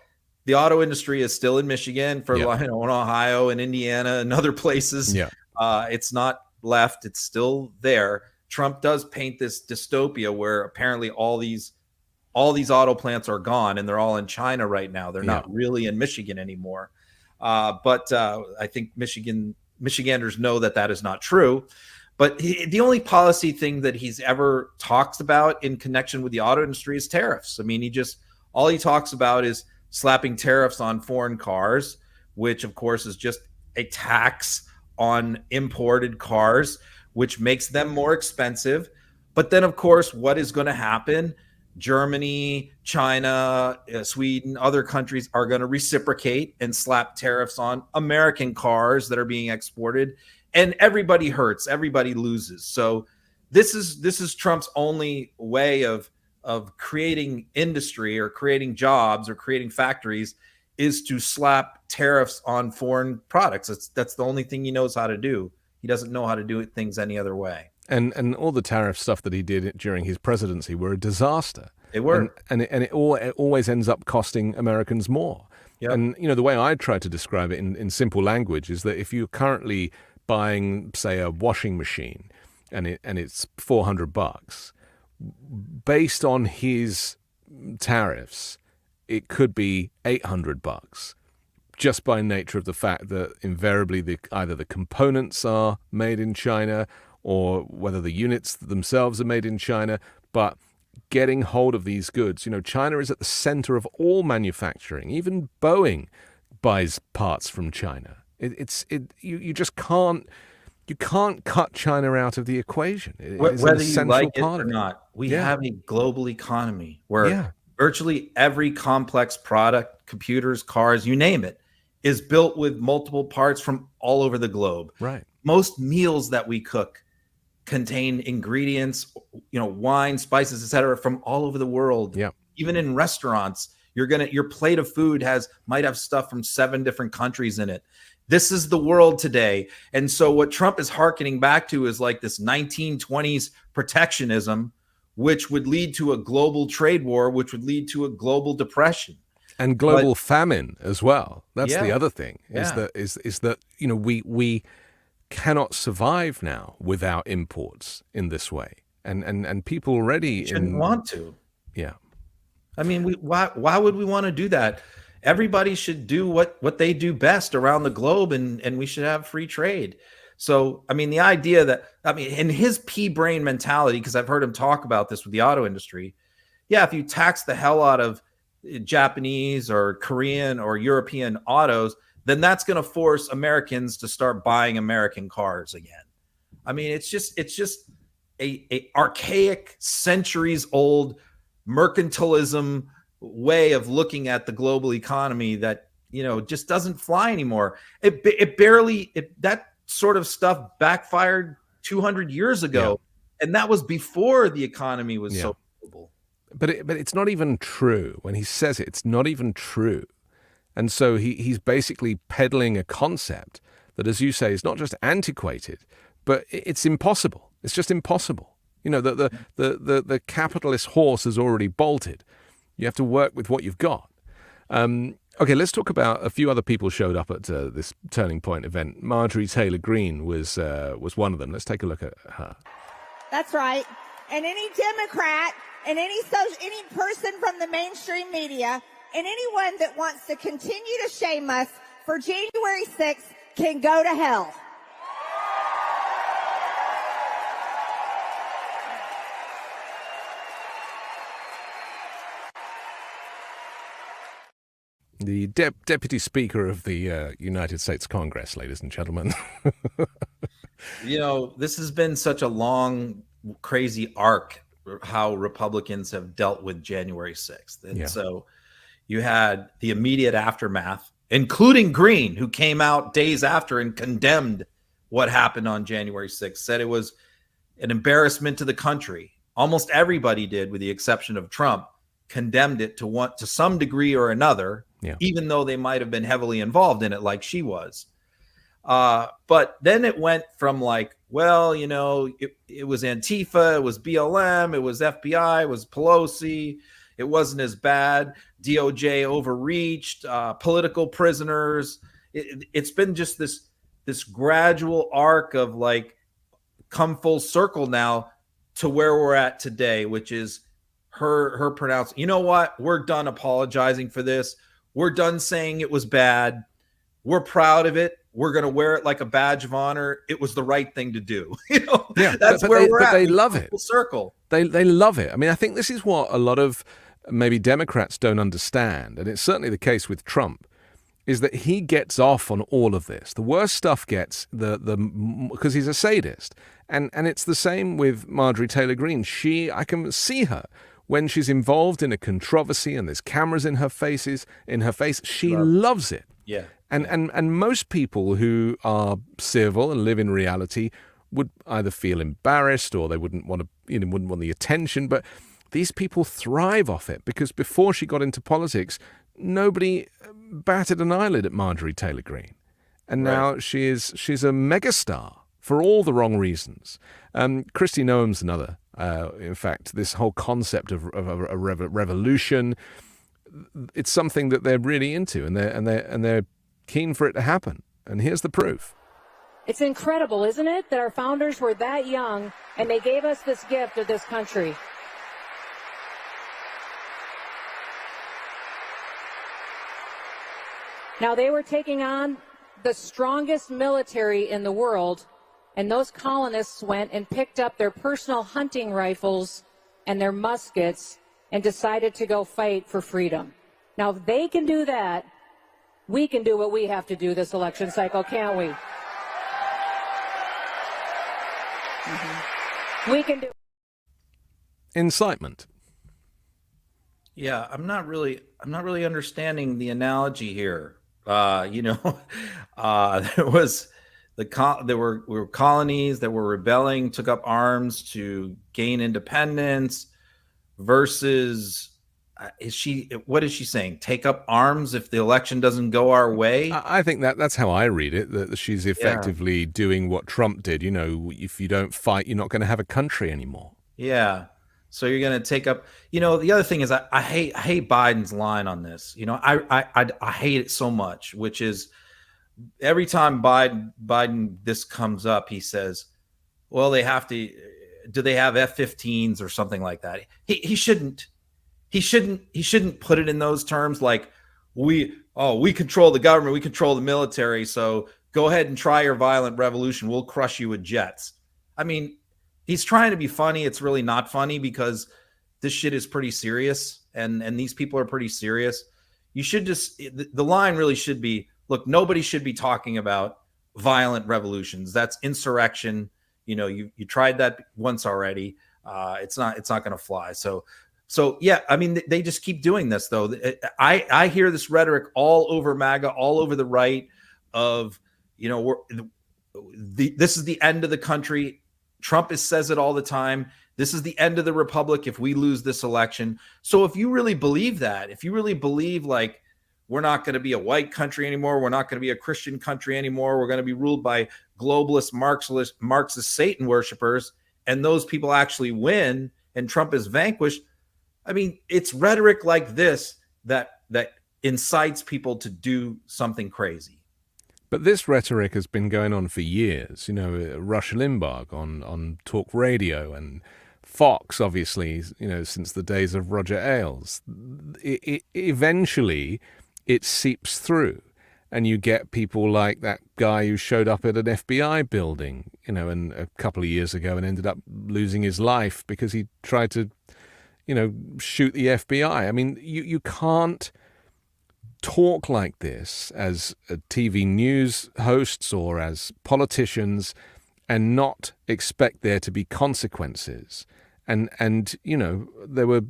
the auto industry is still in Michigan, in Ohio and Indiana and other places. Yeah. It's not left. It's still there. Trump does paint this dystopia where apparently all these auto plants are gone and they're all in China right now. They're not really in Michigan anymore. But I think Michiganders know that is not true. But the only policy thing that he's ever talks about in connection with the auto industry is tariffs. I mean, all he talks about is slapping tariffs on foreign cars, which of course is just a tax on imported cars, which makes them more expensive. But then, of course, what is going to happen? Germany, China, Sweden, other countries are going to reciprocate and slap tariffs on American cars that are being exported. And everybody hurts, everybody loses. So this is Trump's only way of creating industry or creating jobs or creating factories, is to slap tariffs on foreign products. That's the only thing he knows how to do. He doesn't know how to do things any other way. And all the tariff stuff that he did during his presidency were a disaster. They were. And it always ends up costing Americans more. Yep. And, the way I try to describe it in simple language is that if you're currently buying, say, a washing machine and it's $400, based on his tariffs, it could be $800, just by nature of the fact that invariably either the components are made in China or whether the units themselves are made in China. But getting hold of these goods, China is at the center of all manufacturing. Even Boeing buys parts from China. You just can't. You can't cut China out of the equation. Whether you like it or not, we have a global economy where Virtually every complex product, computers, cars, you name it, is built with multiple parts from all over the globe. Right. Most meals that we cook contain ingredients, wine, spices, etc., from all over the world. Yeah. Even in restaurants, your plate of food might have stuff from 7 different countries in it. This is the world today. And so what Trump is hearkening back to is like this 1920s protectionism, which would lead to a global trade war, which would lead to a global depression. And global famine as well. That's the other thing, is Yeah. that we cannot survive now without imports in this way. And people already Shouldn't want to. Yeah. I mean, why would we want to do that? Everybody should do what they do best around the globe, and we should have free trade. So, I mean, the idea that, in his pea brain mentality, because I've heard him talk about this with the auto industry. Yeah, if you tax the hell out of Japanese or Korean or European autos, then that's going to force Americans to start buying American cars again. I mean, it's just a archaic, centuries old mercantilism way of looking at the global economy that, just doesn't fly anymore. That sort of stuff backfired 200 years ago. And that was before the economy was so global. But it's not even true. When he says it, it's not even true. And so he's basically peddling a concept that, as you say, is not just antiquated, but it's impossible. It's just impossible. The capitalist horse has already bolted. You have to work with what you've got. Okay, let's talk about a few other people showed up at this Turning Point event. Marjorie Taylor Greene was one of them. Let's take a look at her. That's right. And any Democrat and any person from the mainstream media and anyone that wants to continue to shame us for January 6th can go to hell. The Deputy Speaker of the United States Congress, ladies and gentlemen. This has been such a long, crazy arc, how Republicans have dealt with January 6th. And so you had the immediate aftermath, including Greene, who came out days after and condemned what happened on January 6th, said it was an embarrassment to the country. Almost everybody did, with the exception of Trump, condemned it to some degree or another, even though they might have been heavily involved in it like she was. But then it went from like, well, it was Antifa, it was BLM, it was FBI, it was Pelosi. It wasn't as bad. DOJ overreached, political prisoners. It's been just this gradual arc of like come full circle now to where we're at today, which is her pronouncement. You know what? We're done apologizing for this. We're done saying it was bad. We're proud of it. We're going to wear it like a badge of honor. It was the right thing to do. That's where we're at. They love it. Full circle. They love it. I mean, I think this is what a lot of maybe Democrats don't understand, and it's certainly the case with Trump, is that he gets off on all of this. The worst stuff gets because he's a sadist, and it's the same with Marjorie Taylor Greene. I can see her when she's involved in a controversy and there's cameras in her face. She loves it. Yeah. And most people who are civil and live in reality would either feel embarrassed or they wouldn't want the attention. But these people thrive off it, because before she got into politics, nobody batted an eyelid at Marjorie Taylor Greene, and now she's a megastar for all the wrong reasons. Kristi Noem's another. In fact, this whole concept of a revolution, it's something that they're really into, and they're keen for it to happen. And here's the proof. It's incredible, isn't it, that our founders were that young and they gave us this gift of this country. Now, they were taking on the strongest military in the world, and those colonists went and picked up their personal hunting rifles and their muskets and decided to go fight for freedom. Now, if they can do that, we can do what we have to do this election cycle, can't we? We can do. Incitement. Yeah, I'm not really understanding the analogy here. There was there were colonies that were rebelling, took up arms to gain independence versus what is she saying? Take up arms if the election doesn't go our way? I think that's how I read it, that she's Yeah. effectively doing what Trump did. If you don't fight, you're not going to have a country anymore. Yeah. So you're going to take up, the other thing is I hate Biden's line on this. I hate it so much, which is every time Biden this comes up, he says, well, do they have F-15s or something like that? He shouldn't put it in those terms like we control the government, we control the military, so go ahead and try your violent revolution. We'll crush you with jets. I mean, he's trying to be funny. It's really not funny because this shit is pretty serious and these people are pretty serious. You should the line really should be, look, nobody should be talking about violent revolutions. That's insurrection. You tried that once already. It's not going to fly. So yeah, I mean, they just keep doing this though. I hear this rhetoric all over MAGA, all over the right of, this is the end of the country. Trump says it all the time. This is the end of the republic if we lose this election. So if you really believe that, if you really believe like we're not going to be a white country anymore, we're not going to be a Christian country anymore, we're going to be ruled by globalist, Marxist Satan worshipers, and those people actually win and Trump is vanquished, I mean, it's rhetoric like this that incites people to do something crazy. But this rhetoric has been going on for years. Rush Limbaugh on talk radio and Fox, obviously, since the days of Roger Ailes. Eventually, it seeps through. And you get people like that guy who showed up at an FBI building, and a couple of years ago and ended up losing his life because he tried to, shoot the FBI. I mean, you can't talk like this as TV news hosts or as politicians and not expect there to be consequences. And there were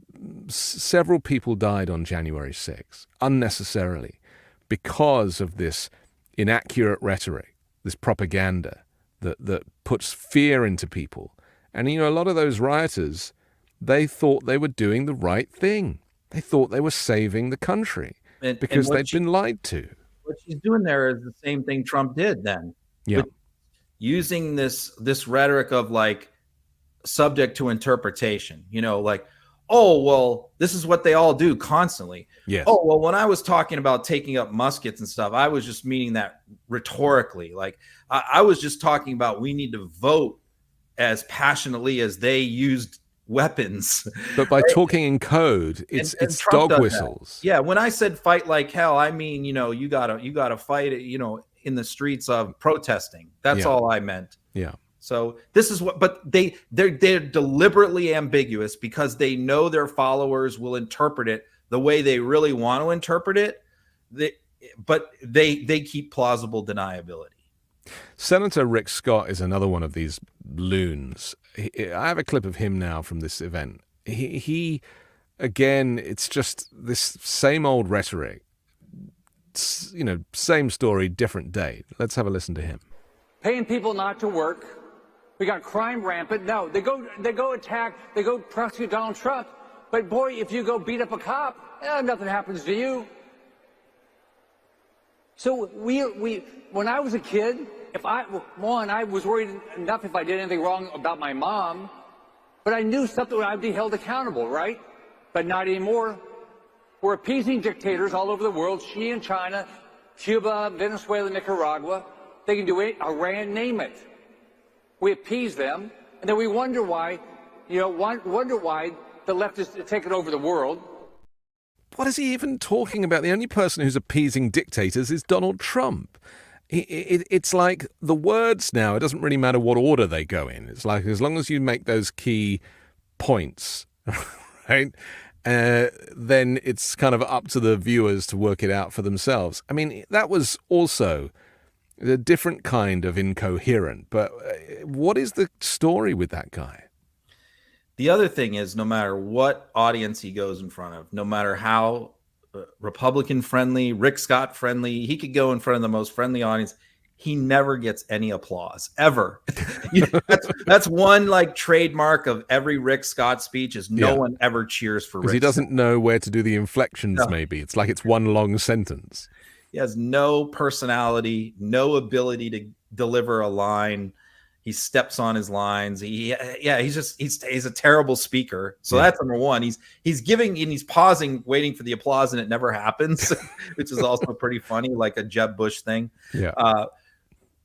several people died on January 6th unnecessarily because of this inaccurate rhetoric, this propaganda that puts fear into people. And, a lot of those rioters, they thought they were doing the right thing. They thought they were saving the country because they'd been lied to. What she's doing there is the same thing Trump did then. Yeah. Using this rhetoric of like subject to interpretation, like, oh, well, this is what they all do constantly. Yes. Oh, well, when I was talking about taking up muskets and stuff, I was just meaning that rhetorically. Like I was just talking about we need to vote as passionately as they used weapons. But by talking in code, it's dog whistles. Yeah, when I said fight like hell, I mean, you gotta fight it, in the streets of protesting. That's all I meant. Yeah. So this is but they're deliberately ambiguous because they know their followers will interpret it the way they really want to interpret it. But they keep plausible deniability. Senator Rick Scott is another one of these loons. I have a clip of him now from this event. He again, it's just this same old rhetoric. Same story, different day. Let's have a listen to him. Paying people not to work. We got crime rampant. No, they go prosecute Donald Trump. But boy, if you go beat up a cop, nothing happens to you. So when I was a kid, I was worried enough if I did anything wrong about my mom, but I knew something I'd be held accountable, right? But not anymore. We're appeasing dictators all over the world, Xi in China, Cuba, Venezuela, Nicaragua. They can do it, Iran, name it. We appease them, and then we wonder why, wonder why the left is taking over the world. What is he even talking about? The only person who's appeasing dictators is Donald Trump. It's like the words now, it doesn't really matter what order they go in. It's like as long as you make those key points, right, then it's kind of up to the viewers to work it out for themselves. I mean, that was also a different kind of incoherent. But what is the story with that guy? The other thing is, no matter what audience he goes in front of, no matter how Republican friendly, Rick Scott friendly, he could go in front of the most friendly audience. He never gets any applause ever. that's one like trademark of every Rick Scott speech is no one ever cheers for Rick. Because he doesn't know where to do the inflections. No. Maybe it's like it's one long sentence. He has no personality, no ability to deliver a line. He steps on his lines. He's a terrible speaker. So that's number one. He's giving and he's pausing, waiting for the applause, and it never happens, which is also pretty funny, like a Jeb Bush thing. Yeah.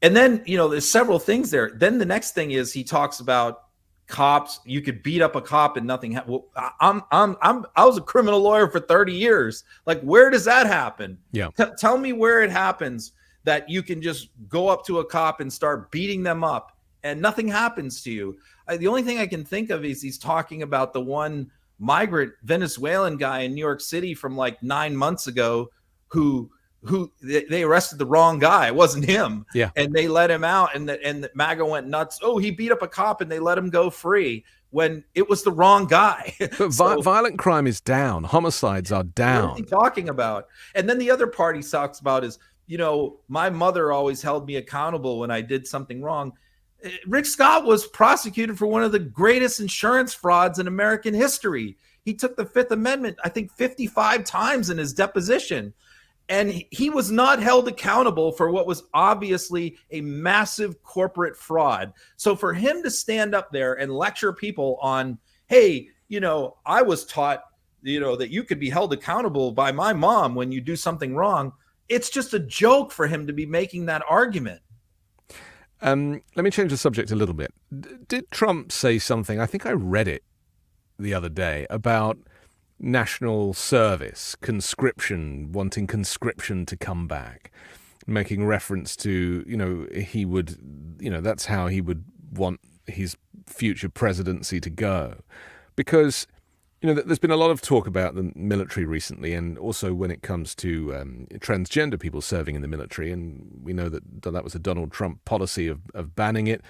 And then, there's several things there. Then the next thing is he talks about cops. You could beat up a cop and nothing happens. Well, I was a criminal lawyer for 30 years. Like, where does that happen? Yeah. Tell me where it happens that you can just go up to a cop and start beating them up and nothing happens to you. The only thing I can think of is he's talking about the one migrant Venezuelan guy in New York City from like 9 months ago who they arrested the wrong guy. It wasn't him. Yeah. And they let him out, and the MAGA went nuts. Oh, he beat up a cop, and they let him go free when it was the wrong guy. But violent crime is down. Homicides are down. What are you talking about? And then the other part he talks about is, my mother always held me accountable when I did something wrong. Rick Scott was prosecuted for one of the greatest insurance frauds in American history. He took the Fifth Amendment, I think, 55 times in his deposition. And he was not held accountable for what was obviously a massive corporate fraud. So for him to stand up there and lecture people on, hey, I was taught, that you could be held accountable by my mom when you do something wrong. It's just a joke for him to be making that argument. Let me change the subject a little bit. Did Trump say something? I think I read it the other day about national service, conscription, wanting conscription to come back, making reference to, he would, that's how he would want his future presidency to go. Because, there's been a lot of talk about the military recently, and also when it comes to transgender people serving in the military, and we know that was a Donald Trump policy of banning it.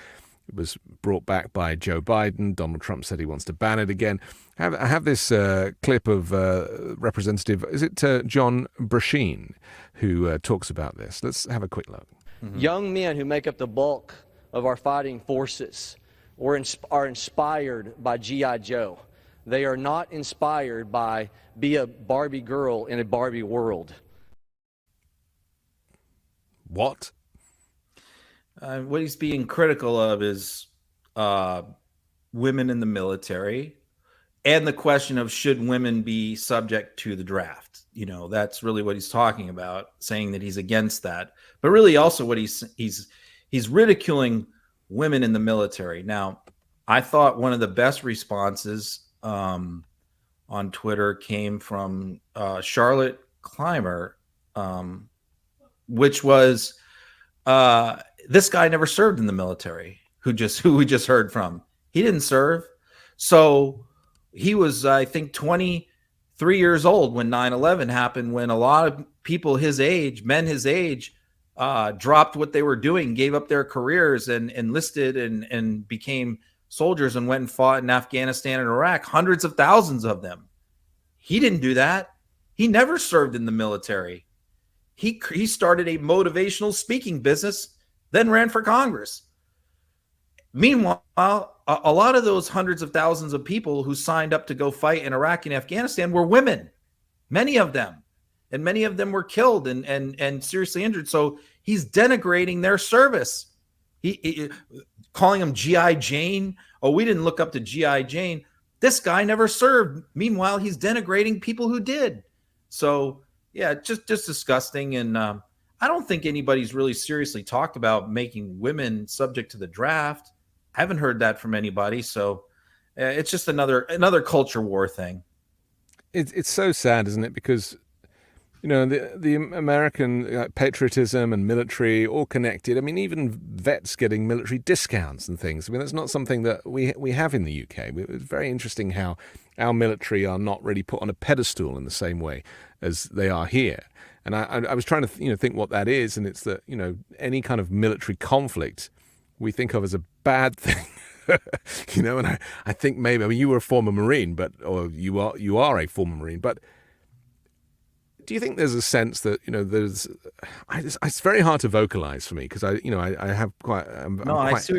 It was brought back by Joe Biden. Donald Trump said he wants to ban it again. I have this clip of Representative, is it John Brashear, who talks about this. Let's have a quick look. Mm-hmm. Young men who make up the bulk of our fighting forces are inspired by G.I. Joe. They are not inspired by be a Barbie girl in a Barbie world. What? What he's being critical of is women in the military and the question of should women be subject to the draft. That's really what he's talking about, saying that he's against that. But really also what he's ridiculing women in the military. Now, I thought one of the best responses on Twitter came from Charlotte Clymer, which was this guy never served in the military, who we just heard from. He didn't serve. So he was, I think, 23 years old when 9/11 happened, when a lot of people his age, men his age, dropped what they were doing, gave up their careers and enlisted and became soldiers and went and fought in Afghanistan and Iraq, hundreds of thousands of them. He didn't do that. He never served in the military. He started a motivational speaking business, then ran for Congress. Meanwhile, a lot of those hundreds of thousands of people who signed up to go fight in Iraq and Afghanistan were women, many of them. And many of them were killed and seriously injured. So he's denigrating their service. He calling them G.I. Jane. Oh, we didn't look up to G.I. Jane. This guy never served. Meanwhile, he's denigrating people who did. So, yeah, just disgusting. And I don't think anybody's really seriously talked about making women subject to the draft. I haven't heard that from anybody. So it's just another culture war thing. It's so sad, isn't it? Because the American patriotism and military all connected. I mean, even vets getting military discounts and things. I mean, that's not something that we have in the UK. It's very interesting how our military are not really put on a pedestal in the same way as they are here. And I was trying to think what that is, and it's that any kind of military conflict we think of as a bad thing. You know, and I think maybe, I mean, you were a former Marine, or you are a former Marine, but do you think there's a sense that, you know, it's very hard to vocalize for me because I have quite, I'm quite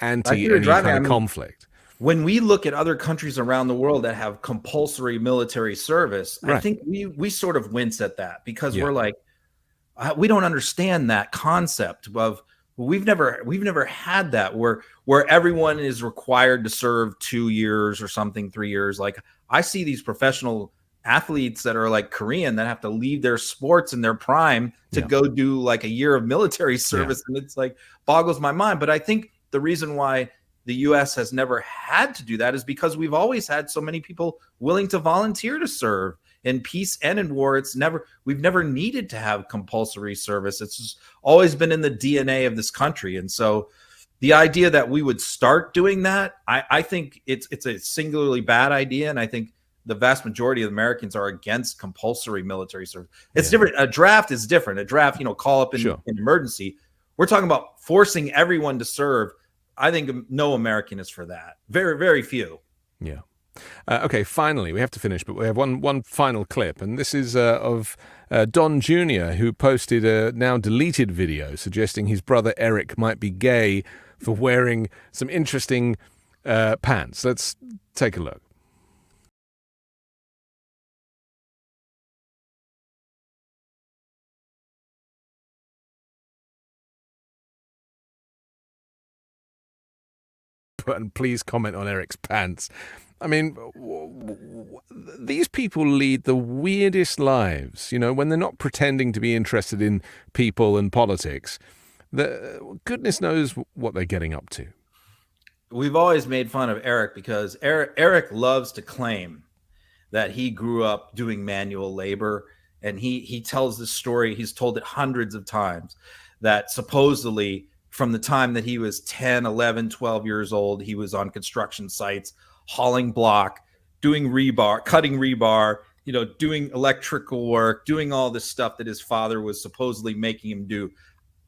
anti any kind of conflict. When we look at other countries around the world that have compulsory military service, Right. I think we sort of wince at that because we're like, we don't understand that concept of we've never had that where everyone is required to serve 2 years or something, 3 years. Like I see these professional athletes that are like Korean that have to leave their sports in their prime to go do like a year of military service. And it's like boggles my mind. But I think the reason why the U.S. has never had to do that is because we've always had so many people willing to volunteer to serve in peace and in war. We've never needed to have compulsory service. It's just always been in the DNA of this country. And so the idea that we would start doing that, I think it's a singularly bad idea. And I think the vast majority of Americans are against compulsory military service. It's different. A draft is different. A draft, call up in emergency. We're talking about forcing everyone to serve. I think no American is for that. Very, very few. Yeah. Okay, finally, we have to finish, but we have one final clip, and this is of Don Jr., who posted a now deleted video suggesting his brother Eric might be gay for wearing some interesting pants. Let's take a look. And please comment on Eric's pants. I mean, these people lead the weirdest lives, when they're not pretending to be interested in people and politics. Goodness knows what they're getting up to. We've always made fun of Eric because Eric loves to claim that he grew up doing manual labor. And he tells this story, he's told it hundreds of times, that supposedly from the time that he was 10, 11, 12 years old, he was on construction sites, hauling block, doing rebar, cutting rebar, doing electrical work, doing all this stuff that his father was supposedly making him do.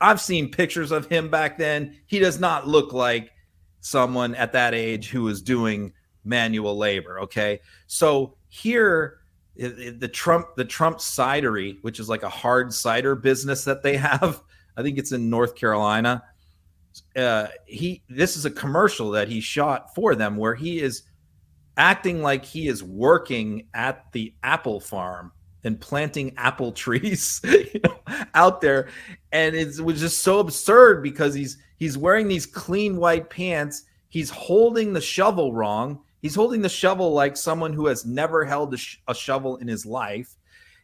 I've seen pictures of him back then. He does not look like someone at that age who was doing manual labor. Okay. So here, the Trump cidery, which is like a hard cider business that they have, I think it's in North Carolina. This is a commercial that he shot for them where he is acting like he is working at the apple farm and planting apple trees out there. And it was just so absurd because he's wearing these clean white pants. He's holding the shovel wrong. He's holding the shovel like someone who has never held a shovel in his life.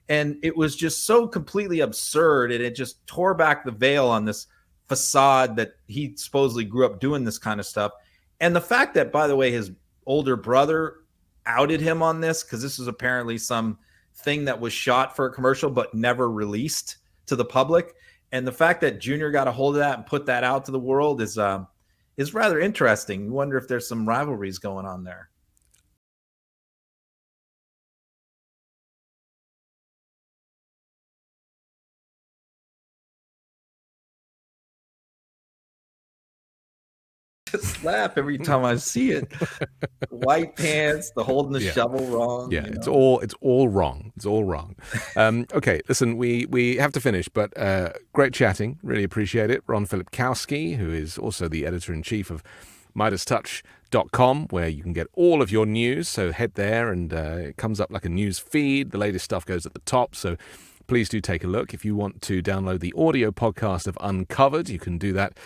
And it was just so completely absurd. And it just tore back the veil on this facade that he supposedly grew up doing this kind of stuff. And the fact that, by the way, his older brother outed him on this, because this was apparently some thing that was shot for a commercial but never released to the public. And the fact that Junior got a hold of that and put that out to the world is rather interesting. You wonder if there's some rivalries going on there. Just laugh every time I see it. White pants, the holding the shovel wrong. Yeah, it's all wrong. It's all wrong. Okay, listen, we have to finish, but great chatting. Really appreciate it. Ron Filipkowski, who is also the editor-in-chief of MidasTouch.com, where you can get all of your news. So head there, and it comes up like a news feed. The latest stuff goes at the top. So please do take a look. If you want to download the audio podcast of Uncovered, you can do that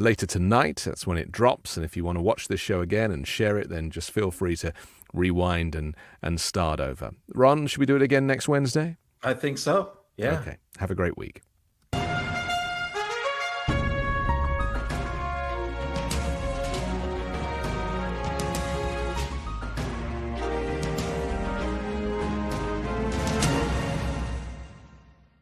later tonight. That's when it drops. And if you want to watch this show again and share it, then just feel free to rewind and start over. Ron, should we do it again next Wednesday? I think so. Yeah. Okay. Have a great week.